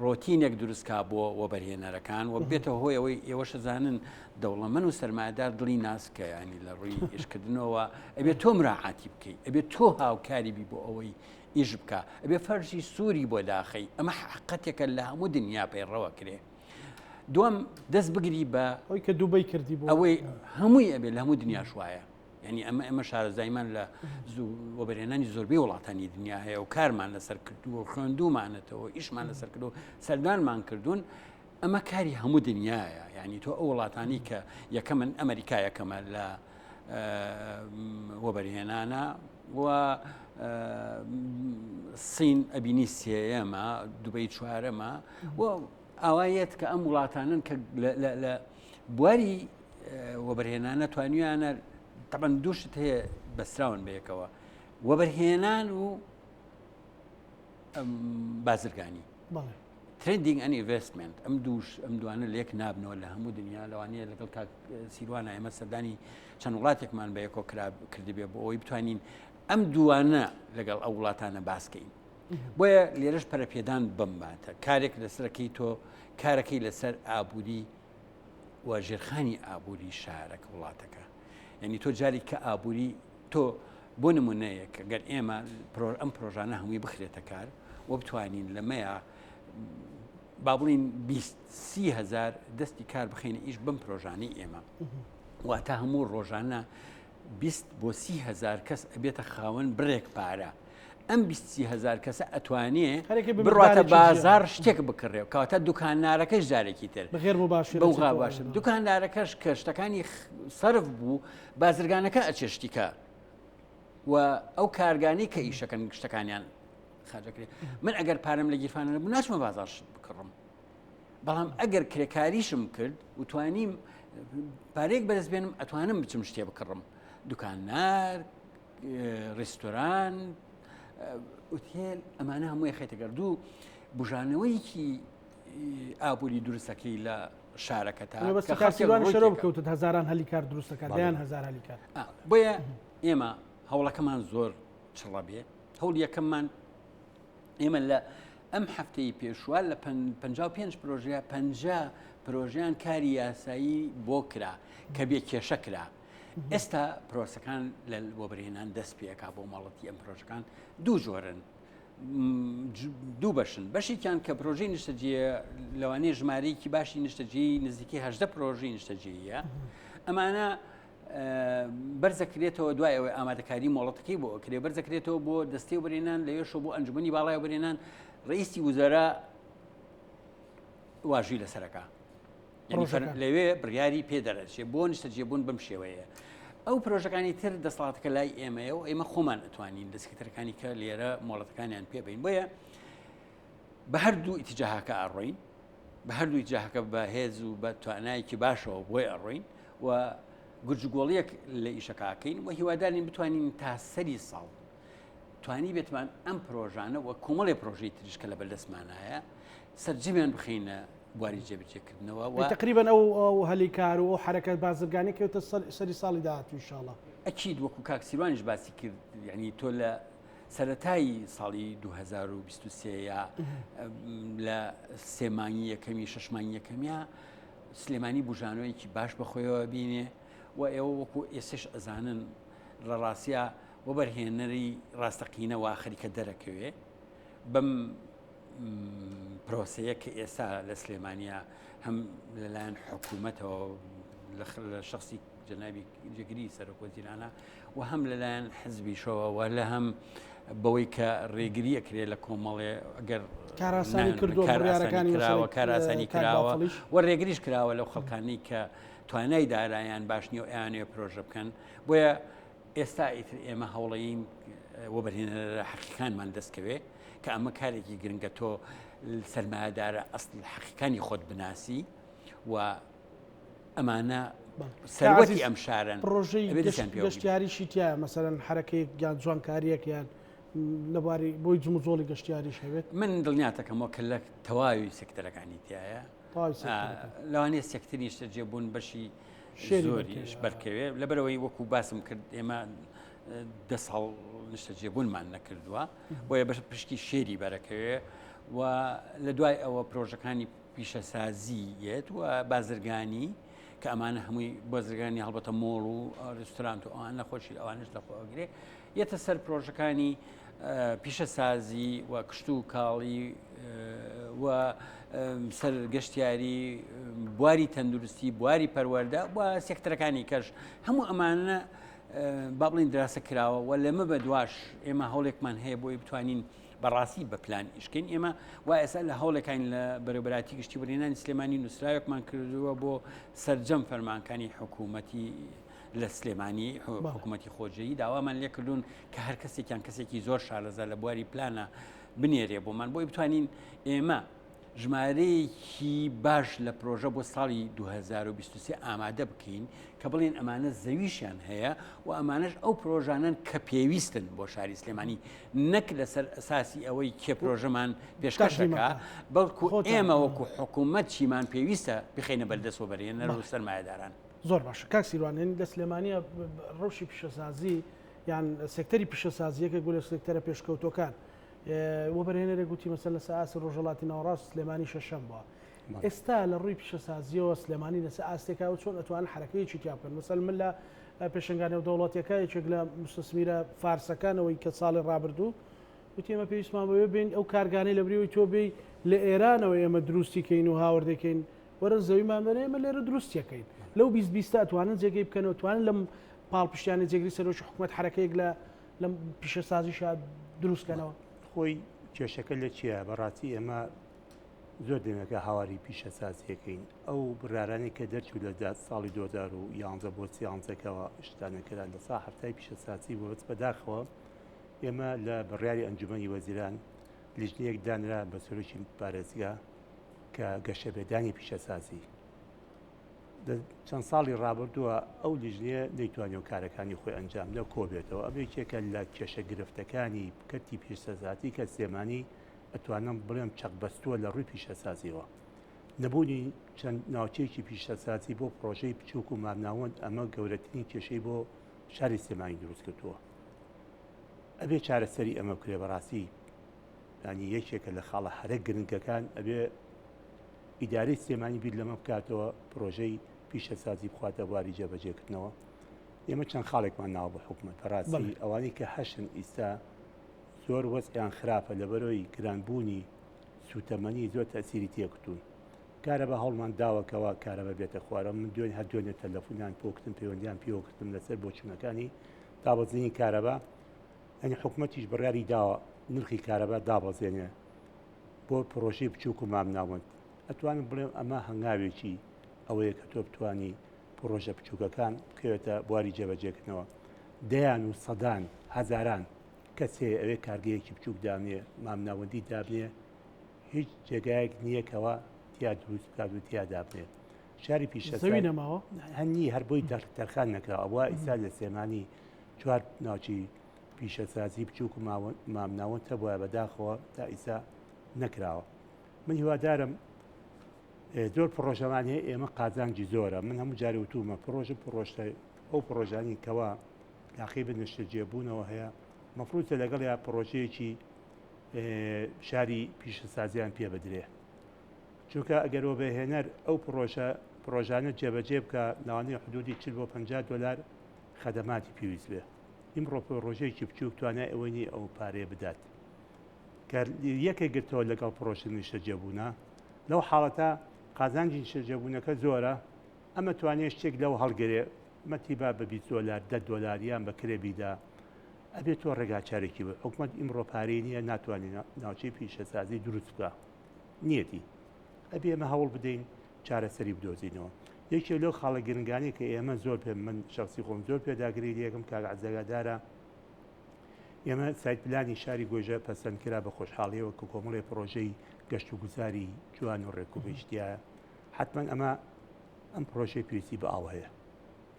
ڕۆتینێک دروستکا بۆ وەبەرهێنەرەکان و بێتە هۆی ئەوەی ئێوەشەزانن دەوڵەمەند و سەرمایهدار دڵی ناسکە ینی لە ڕووی ئیشکردنەوە ئەبێت تۆ مراعاتی بکەیت ئەبێت تۆ هاوکاری بی بۆ ئەوەی ئیش بکە ئەبێ فەرشی سووری بۆ داخەی ئەمە حقەتێکە لە هەموو دنیا پەیڕەوە کرێ دووەم دەست بگری بە ئەوی کە دووبەی کردی بۆ ئەوەی هەمووی ئەبێ لە هەموو دنیا شوایە ینی ئەمە شارەزایمان لە وەبەرهێنانی زۆربەی وڵاتانی دنیا هەیە و کارمان لەسەر کردووە خوێندومانێتەوە ئیشمان لەسەر کردو سەردانمان کردوون ئەمە کاری هەموو دنیاە ینی تۆ ئەو وڵاتانی کە یەکەمن ئەمریکا یەکەمە لە وەبەرهێنانە و سین ئەبینی سێەمە دوبەی چوارەمە و ئاوایەت کە ئەم وڵاتانن کە لە بواری وەبەرهێنانە توانیانە طبعا دووشت هەیە بەسراون بەیەکەوە وەبەرهێنان و بازرگانی ترندینگ ئەن ئینڤستمنت ئەم دوانە لێک نابنەوە لە هەموو دنیا لەوانەیە لەگەڵ سیروانە ئێمە سەردانی چەند وڵاتێکمان بە یەکۆ کردبێ بۆ ئەوەی بتوانین ئەم دوانە لەگەڵ ئەو وڵاتانە باسکەین بۆیە لێرەش پەرەپێدان بمباتە کارێک لەسەرەکەی تۆ کارەکەی لەسەر ئابووری و ژێرخانی ئابووری شارەکە وڵاتەکە یعنی تۆ جاری کە ئابووری تۆ بۆ نمونەیە کە گەر ئێمە ئەم پرۆژانە هەمووی بخرێتە کار و بتوانین لەمەیە با بڵین 20,000 دەستی کار بخینە ئیش بم پرۆژانی ئێمە واتە هەموو ڕۆژانە 20 بۆ 30,000 کەس ئەبێتە خاوەن بڕێک پارە ئەم 20,000 کەسە ئەتوانێ بڕاتە بازار شتێک بکڕێ کەواتە دوکاندارەکەش جارێکی تر باشە دوکاندارەکەش کە شتەکانی سەرف بوو بازرگانەکە ئەچێشتیکە و ئەو کارگانی کە ئیشەکەن شتەکانیان خاجەکرێت من ئەگەر پارەم لە گیرفانە نەبوو ناچمە بازار بکڕم بەڵام ئەگەر کرێکاریشم کرد و توانیم پارێک بەدەست بێنم ئەتوانم بچم شتێ بکڕم دوکانار ڕێستۆران ئوتێل ئەمانە هەمووی خێتەگەر دوو بژانەوەیکی ئابووری دروستەکەی لە شارەکە تا شەرۆ بکەوتت هەزاران هەلی کار دروستەکە دەیان هەزار هەلی کار بۆیە ئێمە هەوڵەکەمان زۆر چڵە بێ هەوڵ یەکەممان ئێمە لە ئەم هەفتەی پێشوە لە 55 پرۆژەیە 50 پرۆژیان کاری یاسایی بۆ کرا کە بێ کێشە کرا ئێستا پرۆسەکان لە وەبرهێنان دەست پێکا بۆ ماڵەتی ئەم پرۆژەکان دوو جۆرن دوو بەشن بەشێکیان کە پرۆژەی نیشتەجێ لەوانەیە ژمارەیەکی باشی نیشتەجێی نزیکی 18 پرۆژەی نیشتەجێیە ئەمانە بەرزەکرێتەوە دوای ئەوەی ئامادەکاری مۆڵەتەکەی بۆ ئەکرێ بەرزەکرێتەوە بۆ دەستەی وەبرهێنان لەوێشەوە بۆ ئەنجومەنی باڵای وەبرهێنان ڕئیسی وزەرا واژووی لەسەرەکە لەوێ بڕیاری پێدەرەچێ بۆ نیشتەجێبوون بەم شێوەیە ئەو پرۆژەکانی تر دەسەڵاتەکە لای ئێمەیە و ئێمە خۆمان ئەتوانین دەستکتەرەکانی کە لێرە مۆڵەتەکانیان پێبین بۆیە بە هەردوو ئیتیجاهەکە ئەڕۆین بە هەردوو ئیتیجاهەکە بە هێز و بە توانایەکی باشەوە بۆی ئەڕۆین و گرجگۆڵیەک لە ئیشەکەکەین و هیوادارین بتوانین تا سەری ساڵ توانی بێتمان ئەم پرۆژانە و کۆمەڵی پرۆژەی تریشکە لە بەردەستمانایە سەرجەمیان بخینە بواری جێبەجێکردنەوە و تقریبا ئەو هەلی کار و حرەکەت بازرگانی کەوتە سەری ساڵی داهاتوو ئینشاءڵڵا ئەکید وەکو کاکسیروانیش باسی کرد یعنی تۆ لە سەرەتایی ساڵی 2023 لە سێمانی یەکەمی شەشمانی یەکەمیە سلێمانی بژانەوەیکی باش بەخۆیەوە بینێ و ئێوە وەکو ئێسش ئەزانن لە ڕاستیە وەبەرهێنەری ڕاستەقینە و ئاخریکە دەرەکەوێ بەم پرۆسەیە کە ئێستا لە سلێمانیا هەم لەلایەن حکوومەتەوە لە شخصی جەنابی جگری سەرۆکوەزیرانە و هەم لەلایەن حزبیشەوە و لە هەم بەوەی کە ڕێگری ئەکرێت لە کۆمەڵێ ئەگەر کاراسانی کردووە کراوە کاراسانی کراوە و ڕێگریش کراوە لەو خەڵکانی کە توانای دارایان باش نیە و ئەیانێ پرۆژە بکەن بۆیە ئێستا ئیتر ئێمە هەوڵەیین وەبەرهێنەرە حەقیقانمان دەستکەوێ کە ئەمە کارێکی گرنگە تۆ سەرمایهدارە ئەسڵ حەقیقانی خۆت بناسی و ئەمانە سەروەتی ئەم شارن پرۆژەی گەشتیاریشی تایە مەسەرەن حرەکەیەک یان جوانکاریەک یان لەباری بۆی جم و زۆڵی گەشتیاریش هەوێت من دڵنیاتەکەمەوە کە لە تەواوی سێکتەرەکانی تایە لەوانەیە سێکتەری نیشتەجێبوون بەشی زۆریش بەرکەوێ لەبەرەوەی وەکو باسم کرد ئێمە 10 ساڵ نیشتەجێبوونمان نەکردووە بۆیە بەش پشتی شێری بەرەکەوێ و لە دوای ئەوە پرۆژەکانی پیشەسازیەت و بازرگانی کە ئەمانە هەمووی بازرگانی هەڵبەتە مۆڵ و ڕێستۆرانت و ئەوان نەخۆشی ئەوانش لەخۆگرێ یەتە سەر پرۆژەکانی پیشەسازی و کشت و کاڵی و سەرگەشتیاری بواری تەندروستی بواری پەروەردە و سێکتەرەکانی کەش هەموو ئەمانە با بڵین دراسە کراوە و لەمە بە دواش ئێمە هەوڵێکمان هەیە بۆی بتوانین بەڕاستی بە پلان ئیشکەین ئێمە و ئێستا لە هەوڵەکان لە بەرەبەراتی گشتی وەرهێنانی سلێمانی نووسراوێکمان کردووە بۆ سەرجەم فەرمانەکانی حکوومەتی لە سلێمانی حکوومەتی خۆجەیی داوامان لێ کردوون کە هەر کەسێکیان کەسێکی زۆر شارەزا لە بواری پلانە بنێرێ بۆمان بۆی بتوانین ئێمە ژمارەیەکی باش لە پرۆژە بۆ ساڵی 2023 ئامادە بکەین کە بڵێن ئەمانە زەویشیان هەیە و ئەمانش ئەو پرۆژانن کە پێویستن بۆ شاری سلێمانی نەک لەسەر ئەساسی ئەوەی کێ پرۆژەمان پێشکەشەکە بەڵکو ئێمە وەکو حکوومەت چیمان پێویستە بخینە بەردەستەوە بەرهێنەر و سەرمایهداران. زۆر باشە کاک سیروان لە سلێمانیە ڕەوشی پیشەسازی یان سێکتەری پیشەسازیەکە گوڵە سێکتەرە پێشکەوتەکان وە بەرهێنەرێک گوتی مەسەر لە سەئاسی ڕۆژهەڵاتی ناوەڕاست سلێمانی شەشەم بووە. ئێستا لە ڕووی پیشەسازیەوە سلێمانی لەسەر ئاستێکا و چۆن ئەتوانن حرەکەیەکی تیا بکەن مەسەل من لە پێشنگانە و دەوڵەتیەکە یەکێک لە مستەسمیرە فارسەکانەوەی کە ساڵی ڕابردوو وتی ئێمە پێویستمان بەوێ بین ئەو کارگانەی لە بریەوەی تۆ بێ لە ئێرانەوە ئێمە دروستیکەین و هاوردەکەین وەرە زەویمان بەنێ ئێمە لێرە دروستیەکەین لەو 20 ئەتوانن جێگەی بکەنەوە توانن لەم پاڵپشتیانی جێگری سەرۆکی حکوومەت حرەکەیەک لەم پیشەسازیشا دروستکەنەوە. خۆی کێشەکە لە چییە؟ بەڕاستی ئێمە زۆر دێمەکە هاواری پیشەسازیەکەین ئەو برارانی کە دەرچوو لە ساڵی 2011 بۆ سیانزەکەەوە شتانەکەران لە سا هەفتای پیشەسازی بۆ بچ بەداخەوە ئێمە لە بڕیاری ئەنجومەنی وەزیران لیژنەیەک دانرا بە سەرۆکی پارێزگا کە گەشەبێدانی پیشەسازی چەند ساڵی ڕابردووە ئەو لیژنەیە نەیتوانێت کارەکانی خۆی ئەنجام لە کۆبێتەوە ئەبێکێکە لە کێشە گرفتەکانی کەتی پیشەسازی کە سلێمانی ئەتوانم بڵێم چەقبەستووە لە ڕووی پیشەسازیەوە نەبوونی چەند ناوچەیەکی پیشەسازی بۆ پرۆژەی بچووک و مامناوەند ئەمە گەورەترین کێشەی بۆ شاری سلێمانی دروست کردووە ئەبێ چارەسەری ئەمە بکرێ بەڕاستی ینی یەکێکە لە خاڵە هەرە گرنگەکان ئەبێ ئیدارەی سلێمانی بیر لەمە بکاتەوە پرۆژەی پیشەسازی بخواتە بواری جێبەجێکردنەوە ئێمە چەند خاڵێکمان ناوە بە حکوومەت بەڕاستی ئەوانەی کە هەشن ئیستا زۆر وەزعیان خراپە لەبەرەوەی گرانبوونی سوتەمەنی زۆر تەسیری تێکردوون کارە بە هەوڵمان داوەکەوە کارە بە بێتە خوارە من دوێن هەر دوێنێت تەلەفۆنیان پۆکتم پەیوەندیان پێوەکردم لەسەر بۆچوونەکانی دابەزینی کارەبا ئەنی حکوومەتیش بڕیاری داوە نرخی کارەبا دابەزێنێ بۆ پرۆژەی بچووک و مامناوەند ئەتوانم بڵێم ئەمە هەنگاوێکی ئەوەیە کە تۆ بتوانی پرۆژە بچووکەکان بکەوێتە بواری جێبەجێکردنەوە دەیان و سەدان هەزاران کەسێ ئەوێ کارگەیەکی بچووک دامنێ مامناوەندی دابنێ هیچ جێگایەک نییەکەوە تیا دروست بکات و تیا دابنێ شاری پیشەسەوی نەماوە هەنی هەر بۆی تەرخان نەکرا ئەوە ئیسا لە سلێمانی چوار ناوچی پیشەسازی بچووک و مامناوەند هەبووە بەداخەوە تا ئیسا نەکراوە من هیوادارم زۆر پرۆژەمان هەیە ئێمە قازانجی زۆرە من هەموو جاری وتومە پرۆژە ئەو پرۆژانی کەوا لاقی بنشتە جێبوونەوە هەیە مەفروضە لەگەڵ یا پرۆژەیەکی شاری پیشەسازیان پێ بدرێ چونکە ئەگەرەوە بەهێنەر ئەو پرۆژانە جێبەجێ بکە لەوانەیە حدودی 40 بۆ 50 دلار خەدەماتی پێویست بێ ئیمڕۆ پرۆژەیەکی بچووک توانای ئەوەی ئەو پارەیە بدات کە یەکێک گرتەوە لەگەڵ پرۆژە نیشتە جێبوونە لەو حاڵەتە قازانجی نیشتە جێبوونەکە زۆرە ئەمە توانێت شتێک لەو هەڵگرێ مەتیبا بە 20 دلار 10 دلاریان بەکرێ بیدا ئەبێت تۆ ڕێگاچارێکی بە حکوومەت ئیمڕۆ پارەی نییە ناتوانین ناوچەی پیشەسازی دروست بکە نیەتی ئەبێ ئێمە هەوڵ بدەین چارەسەری بدۆزینەوە یەکێک لەو خاڵە گرنگانی کە ئێمە زۆر پێ من شخصی خۆم زۆر پێداگری یەکەم کاگعزەگادارە ئێمە سایت پلانی شاری گۆژە پەسەندکرا بە خۆشحاڵیەوە کە کۆمەڵی پرۆژەی گەشت و گوزاری جوان و ڕێکوبیشتیایە حتمما ئەم پرۆژەی پێویستی بە ئاو هەیە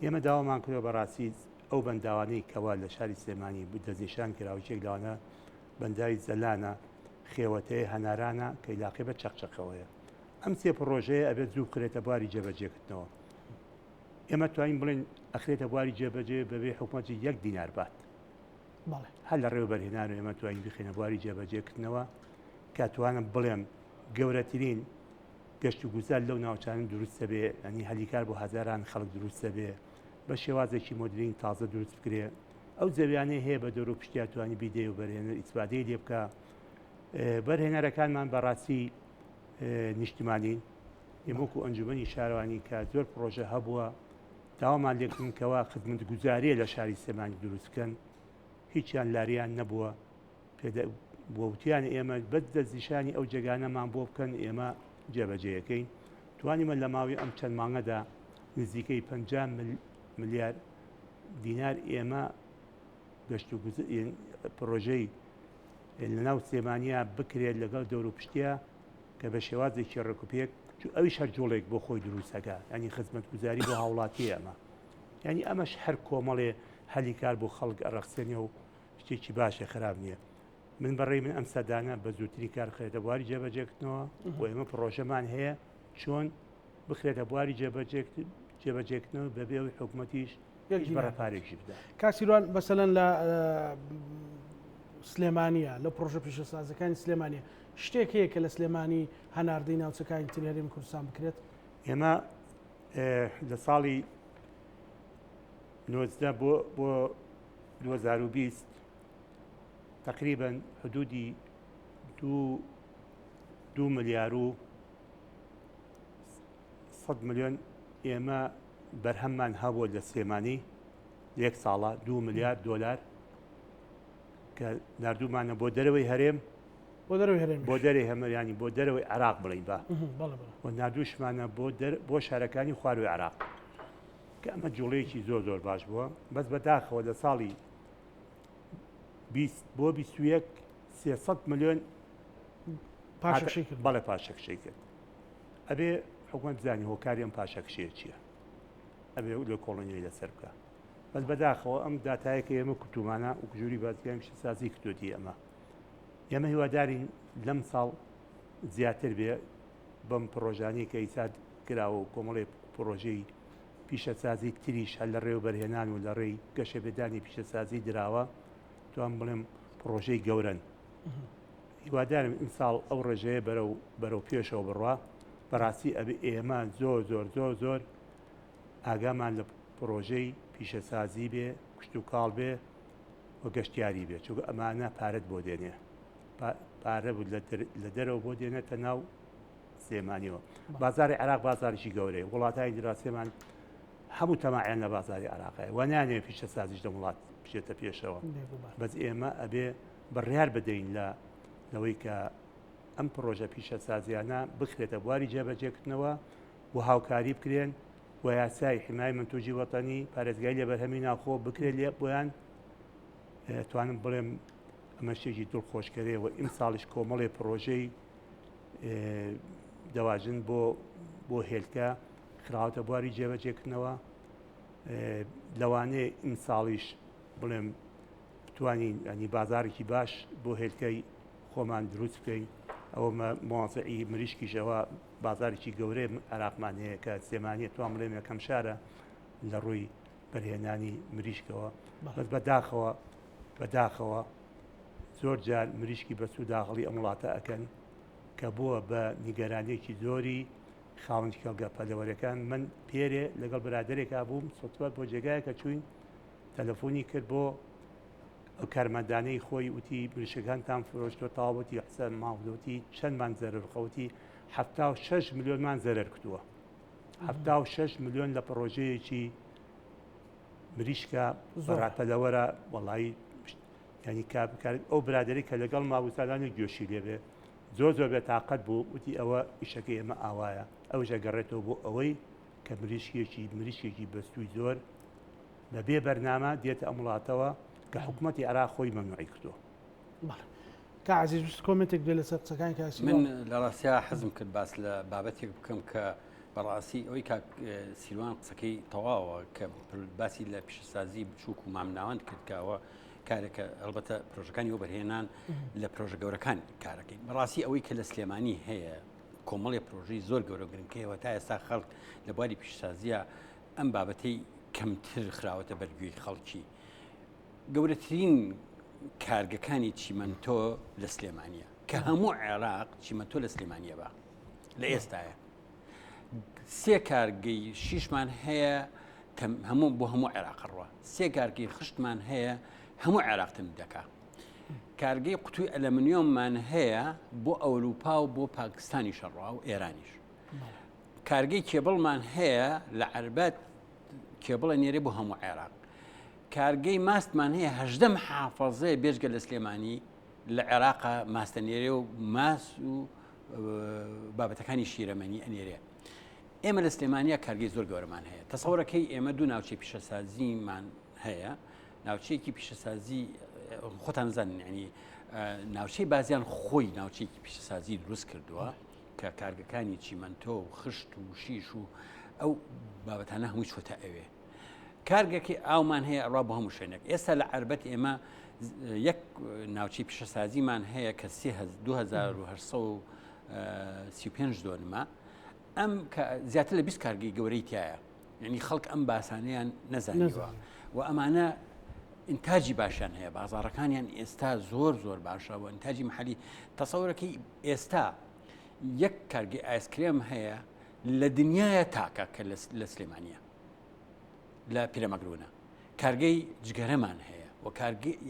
ئێمە داوامان کردەوە بەڕاستی ئەو بەنداوانەی کەوا لە شاری سلێمانی دەستنیشان کراوەیەک لەوانە بەنداوی زەلانە خێوەتەیە هەنارانە کە عیلاقی بە چەقچەقەوەیە ئەم سێ پرۆژەیە ئەبێت زوو بکرێتە بواری جێبەجێکردنەوە ئێمە توانین بڵێن ئەخرێتە بواری جێبەجێ بەبێ حکوومەتی 1 دینار بات هەر لە ڕێوە بەرهێنان و ئێمە توانین بخێنە بواری جێبەجێکردنەوە کاتوانم بڵێم گەورەترین گەشت و گوزار لەو ناوچانن دروستە بێ ئەنی هەلیکار بۆ هەزاران خەڵک دروستە بێ بە شێوازێکی مدرین تازە دروست بکرێ ئەو زەویانەیە هەیە بە دەور و پشتیا توانی بیدێ و بەرهێنەر ئیسپادەی لێ بکە بەرهێنەرەکانمان بەڕاستی نیشتیمانین ئێمەکو ئەنجومەنی شارەوانی کە زۆر پرۆژە هەبووە داوامان لێکردنکەوە خزمەت گوزاریە لە شاری سلێمانی دروستکەن هیچیان لاریان نەبووە بۆوتیان ئێمە بەس دەستنیشانی ئەو جێگانەمان بۆ بکەن ئێمە جێبەجێیەکەین توانیمە لە ماوەی ئەم چەند مانگەدا نزیکەی 50 ملیار دینار ئێمە گەشت و پرۆژەی لەناو سلێمانیا بکرێت لەگەڵ دەور و پشتیا کە بە شێوازێکی ڕێکوپێک ئەویش هەر جۆڵێک بۆ خۆی دروستەکە ینی خزمەتگوزاری بۆ هاوڵاتی ئەمە ینی ئەمەش هەر کۆمەڵێ هەلی کار بۆ خەڵک ئەڕەخسێنێ و شتێکی باشە خراپ نییە من بەڕێ من ئەم سەدانە بە زووتری کار خێتە بواری جێبەجێکردنەوە و ئێمە پرۆژەمان هەیە چۆن بخرێتە بواری جێبەجێکردنەوە بەبێەوەی حکوومەتیش بەڕێپارێکی بدە. کاسیروان بەسەلەن لە سلێمانیە لە پرۆژە پیشەسازەکانی سلێمانیە شتێک هەیە کە لە سلێمانی هەناردەی ناوچەکانی تری هەرێمی کوردستان بکرێت؟ ئێمە لە ساڵی 19 بۆ 2020 تقریبا حدودی 2 ملیار و 100 میلیۆن ئێمە بەرهەممان هەبووە لە سلێمانی یەک ساڵە 2 میلیارد دۆلار کە نردوومانە بۆ دەرەوەی هەرێم بۆ دەرەی هەمەریانی بۆ دەرەوەی عراق بڵین بە و نردووشمانە بۆ شارەکانی خواروی عراق کە ئەمە جوڵەیەکی زۆر باش بووە بەس بەداخەوە لە ساڵی 20 بۆ 21 300 میلیۆن بەڵێ پاشەکشەی کرد ئەبێ حکوومەت بزانانی هۆکاری ئەم پاشەکشەیە چییە ئەبێ لە کۆڵۆنیای لەسەر بکە بەس بەداخەوە ئەم داتایەکە ئێمە کوتومانە و ژووری بازرگانی پیشەسازی کردوتی ئێمە هیوادارین لەم ساڵ زیاتر بێ بەم پرۆژانی کە ئیساد کراوە و کۆمەڵی پرۆژەی پیشەسازی تریش هەل لە ڕێو بەرهێنان و لە ڕێی گەشە بێدانی پیشەسازی دراوە توان بڵێم پرۆژەی گەورن هیوادارم ئیمساڵ ئەو ڕێژەیە بەرەو پێشەوە بڕوا بەڕاستی ئەبێ ئێمە زۆر ئاگامان لە پرۆژەی پیشەسازی بێ کشت و کاڵ بێ و گەشتیاری بێ چونکە ئەمانە پارەت بۆ دێنێ پارە بود لە دەرەوە بۆ دێنێتە ناو سلێمانیەوە بازاری عراق بازارێکی گەورەیە وڵاتانی دراوسێمان هەموو تەماعیان لە بازاری عراقەیە و نانێ پیشەسازیش لە وڵات بچێتە پێشەوە بەس ئێمە ئەبێ بڕیار بدەین لەوەی کە ئەم پرۆژە پیشەسازیانە بخرێتە بواری جێبەجێکردنەوە و هاوکاری بکرێن و یاسای حمای منتوجی وەتەنی پارێزگای لێبەرهەمی ناوخۆ بکرێت لێ بۆیان توانم بڵێم ئەمە شتێکی دڵخۆشکەرەیە و ئیمساڵیش کۆمەڵێ پرۆژەی دەواژن بۆ هێلکە خراوەتە بواری جێبەجێکردنەوە لەوانەیە ئیمساڵیش بڵێم بتوانین ینی بازارێکی باش بۆ هێلکەی خۆمان دروست بکەین ئەوە مواڵعی مریشکیشەوە بازارێکی گەورەی عراقمان هەیە کە سلێمانیە توان بڵێم یەکەم شارە لە ڕووی بەرهێنانی مریشکەوە بەس بەداخەوە زۆر جار مریشکی بەسوو داخڵی ئەم وڵاتە ئەکەن کە بووە بە نیگەرانێکی زۆری خاوەنی کەڵگە پەلەوەرەکان من پێرێ لەگەڵ برادێکا بووم سوتوات بۆ جێگایە کە چوین تەلەفۆنی کرد بۆ ئەو کارمەندانەی خۆی وتی مریشەکانتان فرۆشتۆ تاوەتی حسەن ماڵدوتی چەندمان زەرر خەوتی 76 میلیۆنمان زەرەر کردووە 76 میلیۆن لە پرۆژەیەکی مریشکە بەڕاتەلەوەرە وەڵایی ینی ئەو برادری کە لەگەڵ ماوەسادانی گوێشی لێبێ زۆر بێ تااقەت بوو وتی ئەوە ئیشەکەی ئێمە ئاوایە ئەو ژەگەڕێتەوە بۆ ئەوەی کە مریشکێکی بەستووی زۆر بەبێ بەرنامە دێتە ئەم وڵاتەوە کە حکوومەتی عراق خۆی مەمنوعی کردووە. کە عزیز کۆمنتێک بێ لەسەر قسەکانی کاسی من لە ڕاستیا حەزم کرد باس لە بابەتێک بکەم کە بەڕاستی ئەوەی کاک سیروان قسەکەی تەواوە کە باسی لە پیشەسازی بچووک و مامناوەند کردکەوە کارێکە ئەلبەتە پرۆژەکانی و بەرهێنان لە پرۆژە گەورەکان کارەکەین بەڕاستی ئەوەی کە لە سلێمانی هەیە کۆمەڵی پرۆژەی زۆر گەورە گرنگکەوە تا ئێستا خەڵک لە بواری پیشەسازیە ئەم بابەتەی کەمتر خراوەتە بەرگوێی خەڵکی گەورەترین کارگەکانی چیمەنتۆ لە سلێمانیە کە هەموو عێراق چیمەنتۆ لە سلێمانیە بە لە ئێستاە سێ کارگەی شیشمان هەیە هەموو بۆ هەموو عێراق ڕوە سێ کارگەی خشتمان هەیە هەموو عێراقتن دەکا کارگەی قوتوی ئەلەمنیۆممان هەیە بۆ ئەوروپا و بۆ پاکستانی شەڕوا و ئێرانیش کارگەی کێبڵمان هەیە لە عەربەت کێبڵە نێرێ بۆ هەموو عێراق کارگەی ماستمان هەیە 18 محافەزەیە بێژگە لە سلێمانی لە عێراقا ماستە نێرێ و ماس و بابەتەکانی شیرەمەنی ئەنێرێ ئێمە لە سلێمانیا کارگەی زۆر گەورەمان هەیە تەسەوڕەکەی ئێمە دوو ناوچەی پیشەسازیمان هەیە ناوچەیەکی پیشەسازی خۆتان زانن ینی ناوچەی بازیان خۆی ناوچەیەکی پیشەسازی دروست کردووە کە کارگەکانی چیمەنتۆ و خشت و شیش و ئەو بابەتانە هەمووی چۆتە ئەوێ کارگەکی ئاومان هەیە ئەڕوا بە هەموو شوێنێک ئێستا لە عربەت ئێمە یەک ناوچی پیشەسازیمان هەیە کە 2835 دۆنمە ئەم زیاتر لە 20 کارگەی گەورەی تایە یعنی خەڵک ئەم باسانەیان نەزانیوە و ئەمانە ئینتاجی باشیان هەیە بازاڕەکانیان ئێستا زۆر باشە و ئینتاجی محلی تەسەورەکەی ئێستا یەک کارگەی ئایسکرێم هەیە لە دنیاە تاکە کە لە سلێمانیە لە پیرەمەگرونە کارگەی جگەرەمان هەیە و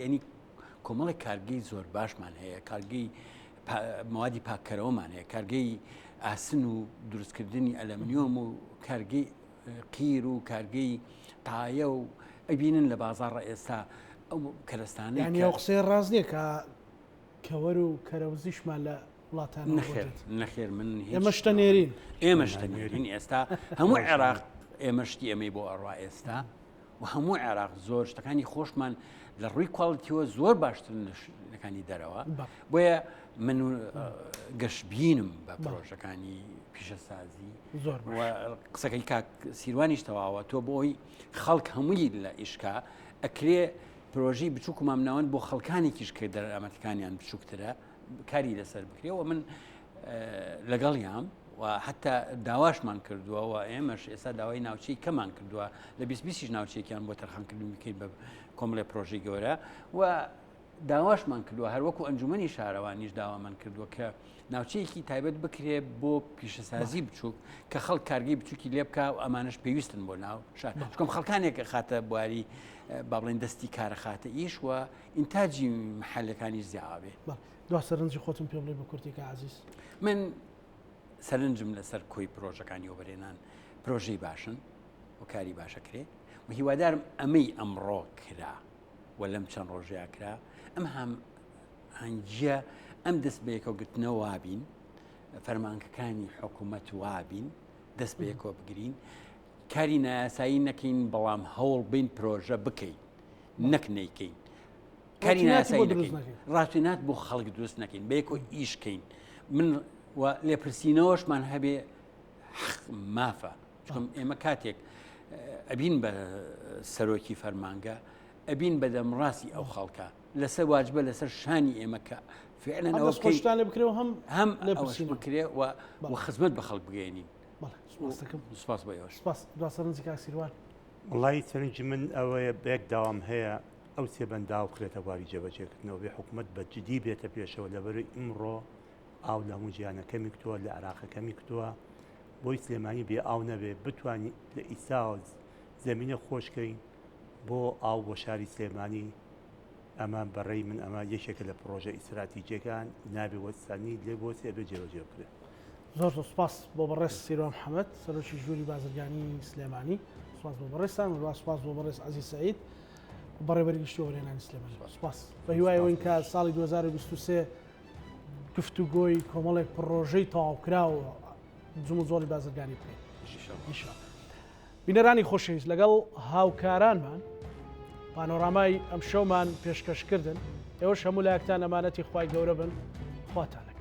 ینی کۆمەڵی کارگەی زۆر باشمان هەیە کارگەی موادی پاکەرەوەمان هەیە کارگەی ئاسن و دروستکردنی ئەلەمنیۆم و کارگەی قیر و کارگەی تایە و ئەبینن لە بازاڕە ئێستا ئەو کەرستانە ینی ئەو قسەی ڕاست نییە کەوەر و کەرەوزیشمان لە وڵاتان نەخێر من ئێمەشتە نێرین ئێمەشتە نێرین ئێستا هەموو عێراق ئێمەشتی ئەمەی بۆ ئەڕوا ئێستا و هەموو عێراق زۆر شتەکانی خۆشمان لە ڕووی کواڵیتیەوە زۆر باشترن لەکانی دەرەوە بۆیە من گەشتبینم بە پرۆژەکانی پیشەسازی زۆر قسەکەی کاک سیروانیش تەواوە تۆ بۆی خەڵک هەمووی لە ئیشکا ئەکرێ پرۆژی بچووک و مامناوەند بۆ خەڵکانێکیش کە دەرامەتەکانیان بچووکترە کاری لەسەر بکرێەوە من لەگەڵیام و حتا داواشمان کردووە و ئێمەش ئێستا داوای ناوچەی کەمان کردووە لە 20 ناوچەیەکیان بۆ تەرخانکردن بکەین بە کۆمەڵێ پرۆژەی گەورە و داواشمان کردووە هەروەکو ئەنجومەنی شارەوانیش داوامان کردووە کە ناوچەیەکی تایبەت بکرێ بۆ پیشەسازی بچووک کە خەڵک کارگەی بچووکی لێ بکە و ئەمانش پێویستن بۆ ناو شار چکۆم خەڵکانێک خاتە بواری با بڵێن دەستی کارە خاتە ئیش و ئینتاجی محلەکانی زیاوێ دو سەرنجی خۆتم پێ بڵێ بە کورتێکە عزیز من سەرنجم لەسەر کۆی پرۆژەکانی وەبرێنان پرۆژەی باشن و کاری باشەکرێ و هیوادارم ئەمەی ئەمڕۆ کرا و لەم چەند ڕۆژەیە کرا ئەم هەنگیە ئەم دەست بەیەکەوە گرتنەوە وابین فەرمانکەکانی حکوومەت وابین دەست بەیەکەوە بگرین کاری نایاسایی نەکەین بەڵام هەوڵ بین پرۆژە بکەین نەک نەیکەین کاری نایاسایی نەکەین ڕاستینات بۆ خەڵک دروست نەکەین بەیەکەوە ئیشکەین من و لێپرسینەوەشمان هەبێ مافە چکم ئێمە کاتێک ئەبین بە سەرۆکی فەرمانگە ئەبین بە دەمڕاستی ئەو خەڵکە لەسەر واجبە لەسەر شانی ئێمە کە فعلا ئەوەشتان لێ بکرێ و هەم بکرێ و خزمەت بە خەڵک بگەێنین سپاس بە ئێوە سپاس دو سەرنجی کاک سیروان وڵی سەرنجی من ئەوەیە بەیەک داوام هەیە ئەو سێبەندا و کرێتە واری جێبەجێکردنەوە بێ حکوومەت بە جدی بێتە پێشەوە لەبەروی ئیمڕۆ ئاو لە هەموو جیانەکەمی کتووە لە عراقەکەمی کتووە بۆی سلێمانی بێ ئاو نەبێ بتوانانی لە ئیسا زمینە خۆشکەین بۆ ئاو بۆ شاری سلێمانی ئەمان بەڕێی من ئەمە یەکێکە لە پرۆژە ئیسراتیجیەکان نابێ وەستانی لێ بۆ سێ بێ جێبەجێ بکرێت زۆر سپاس بۆ بەڕێز سیروان محەممەد سەرۆکی ژووری بازرگانی سلێمانی سپاس بۆ بەڕێستان و سپاس بۆ بەڕێز عەزیز سەعید بەڕێوەبەرگشتووە هێنانی سلێمانی سپاس بە هیوایەوەی کە ساڵی 2023 گفتوگۆی کۆمەڵێک پرۆژەی تەواوکراوە جوم و زۆڵی بازرگانی بکەین بینەرانی خۆشەویست لەگەڵ هاوکارانمان پانۆرامای ئەم شەومان پێشکەشکردن ئێوەش هەموو لایەکتان ئەمانەتی خوای گەورە بن خواتانە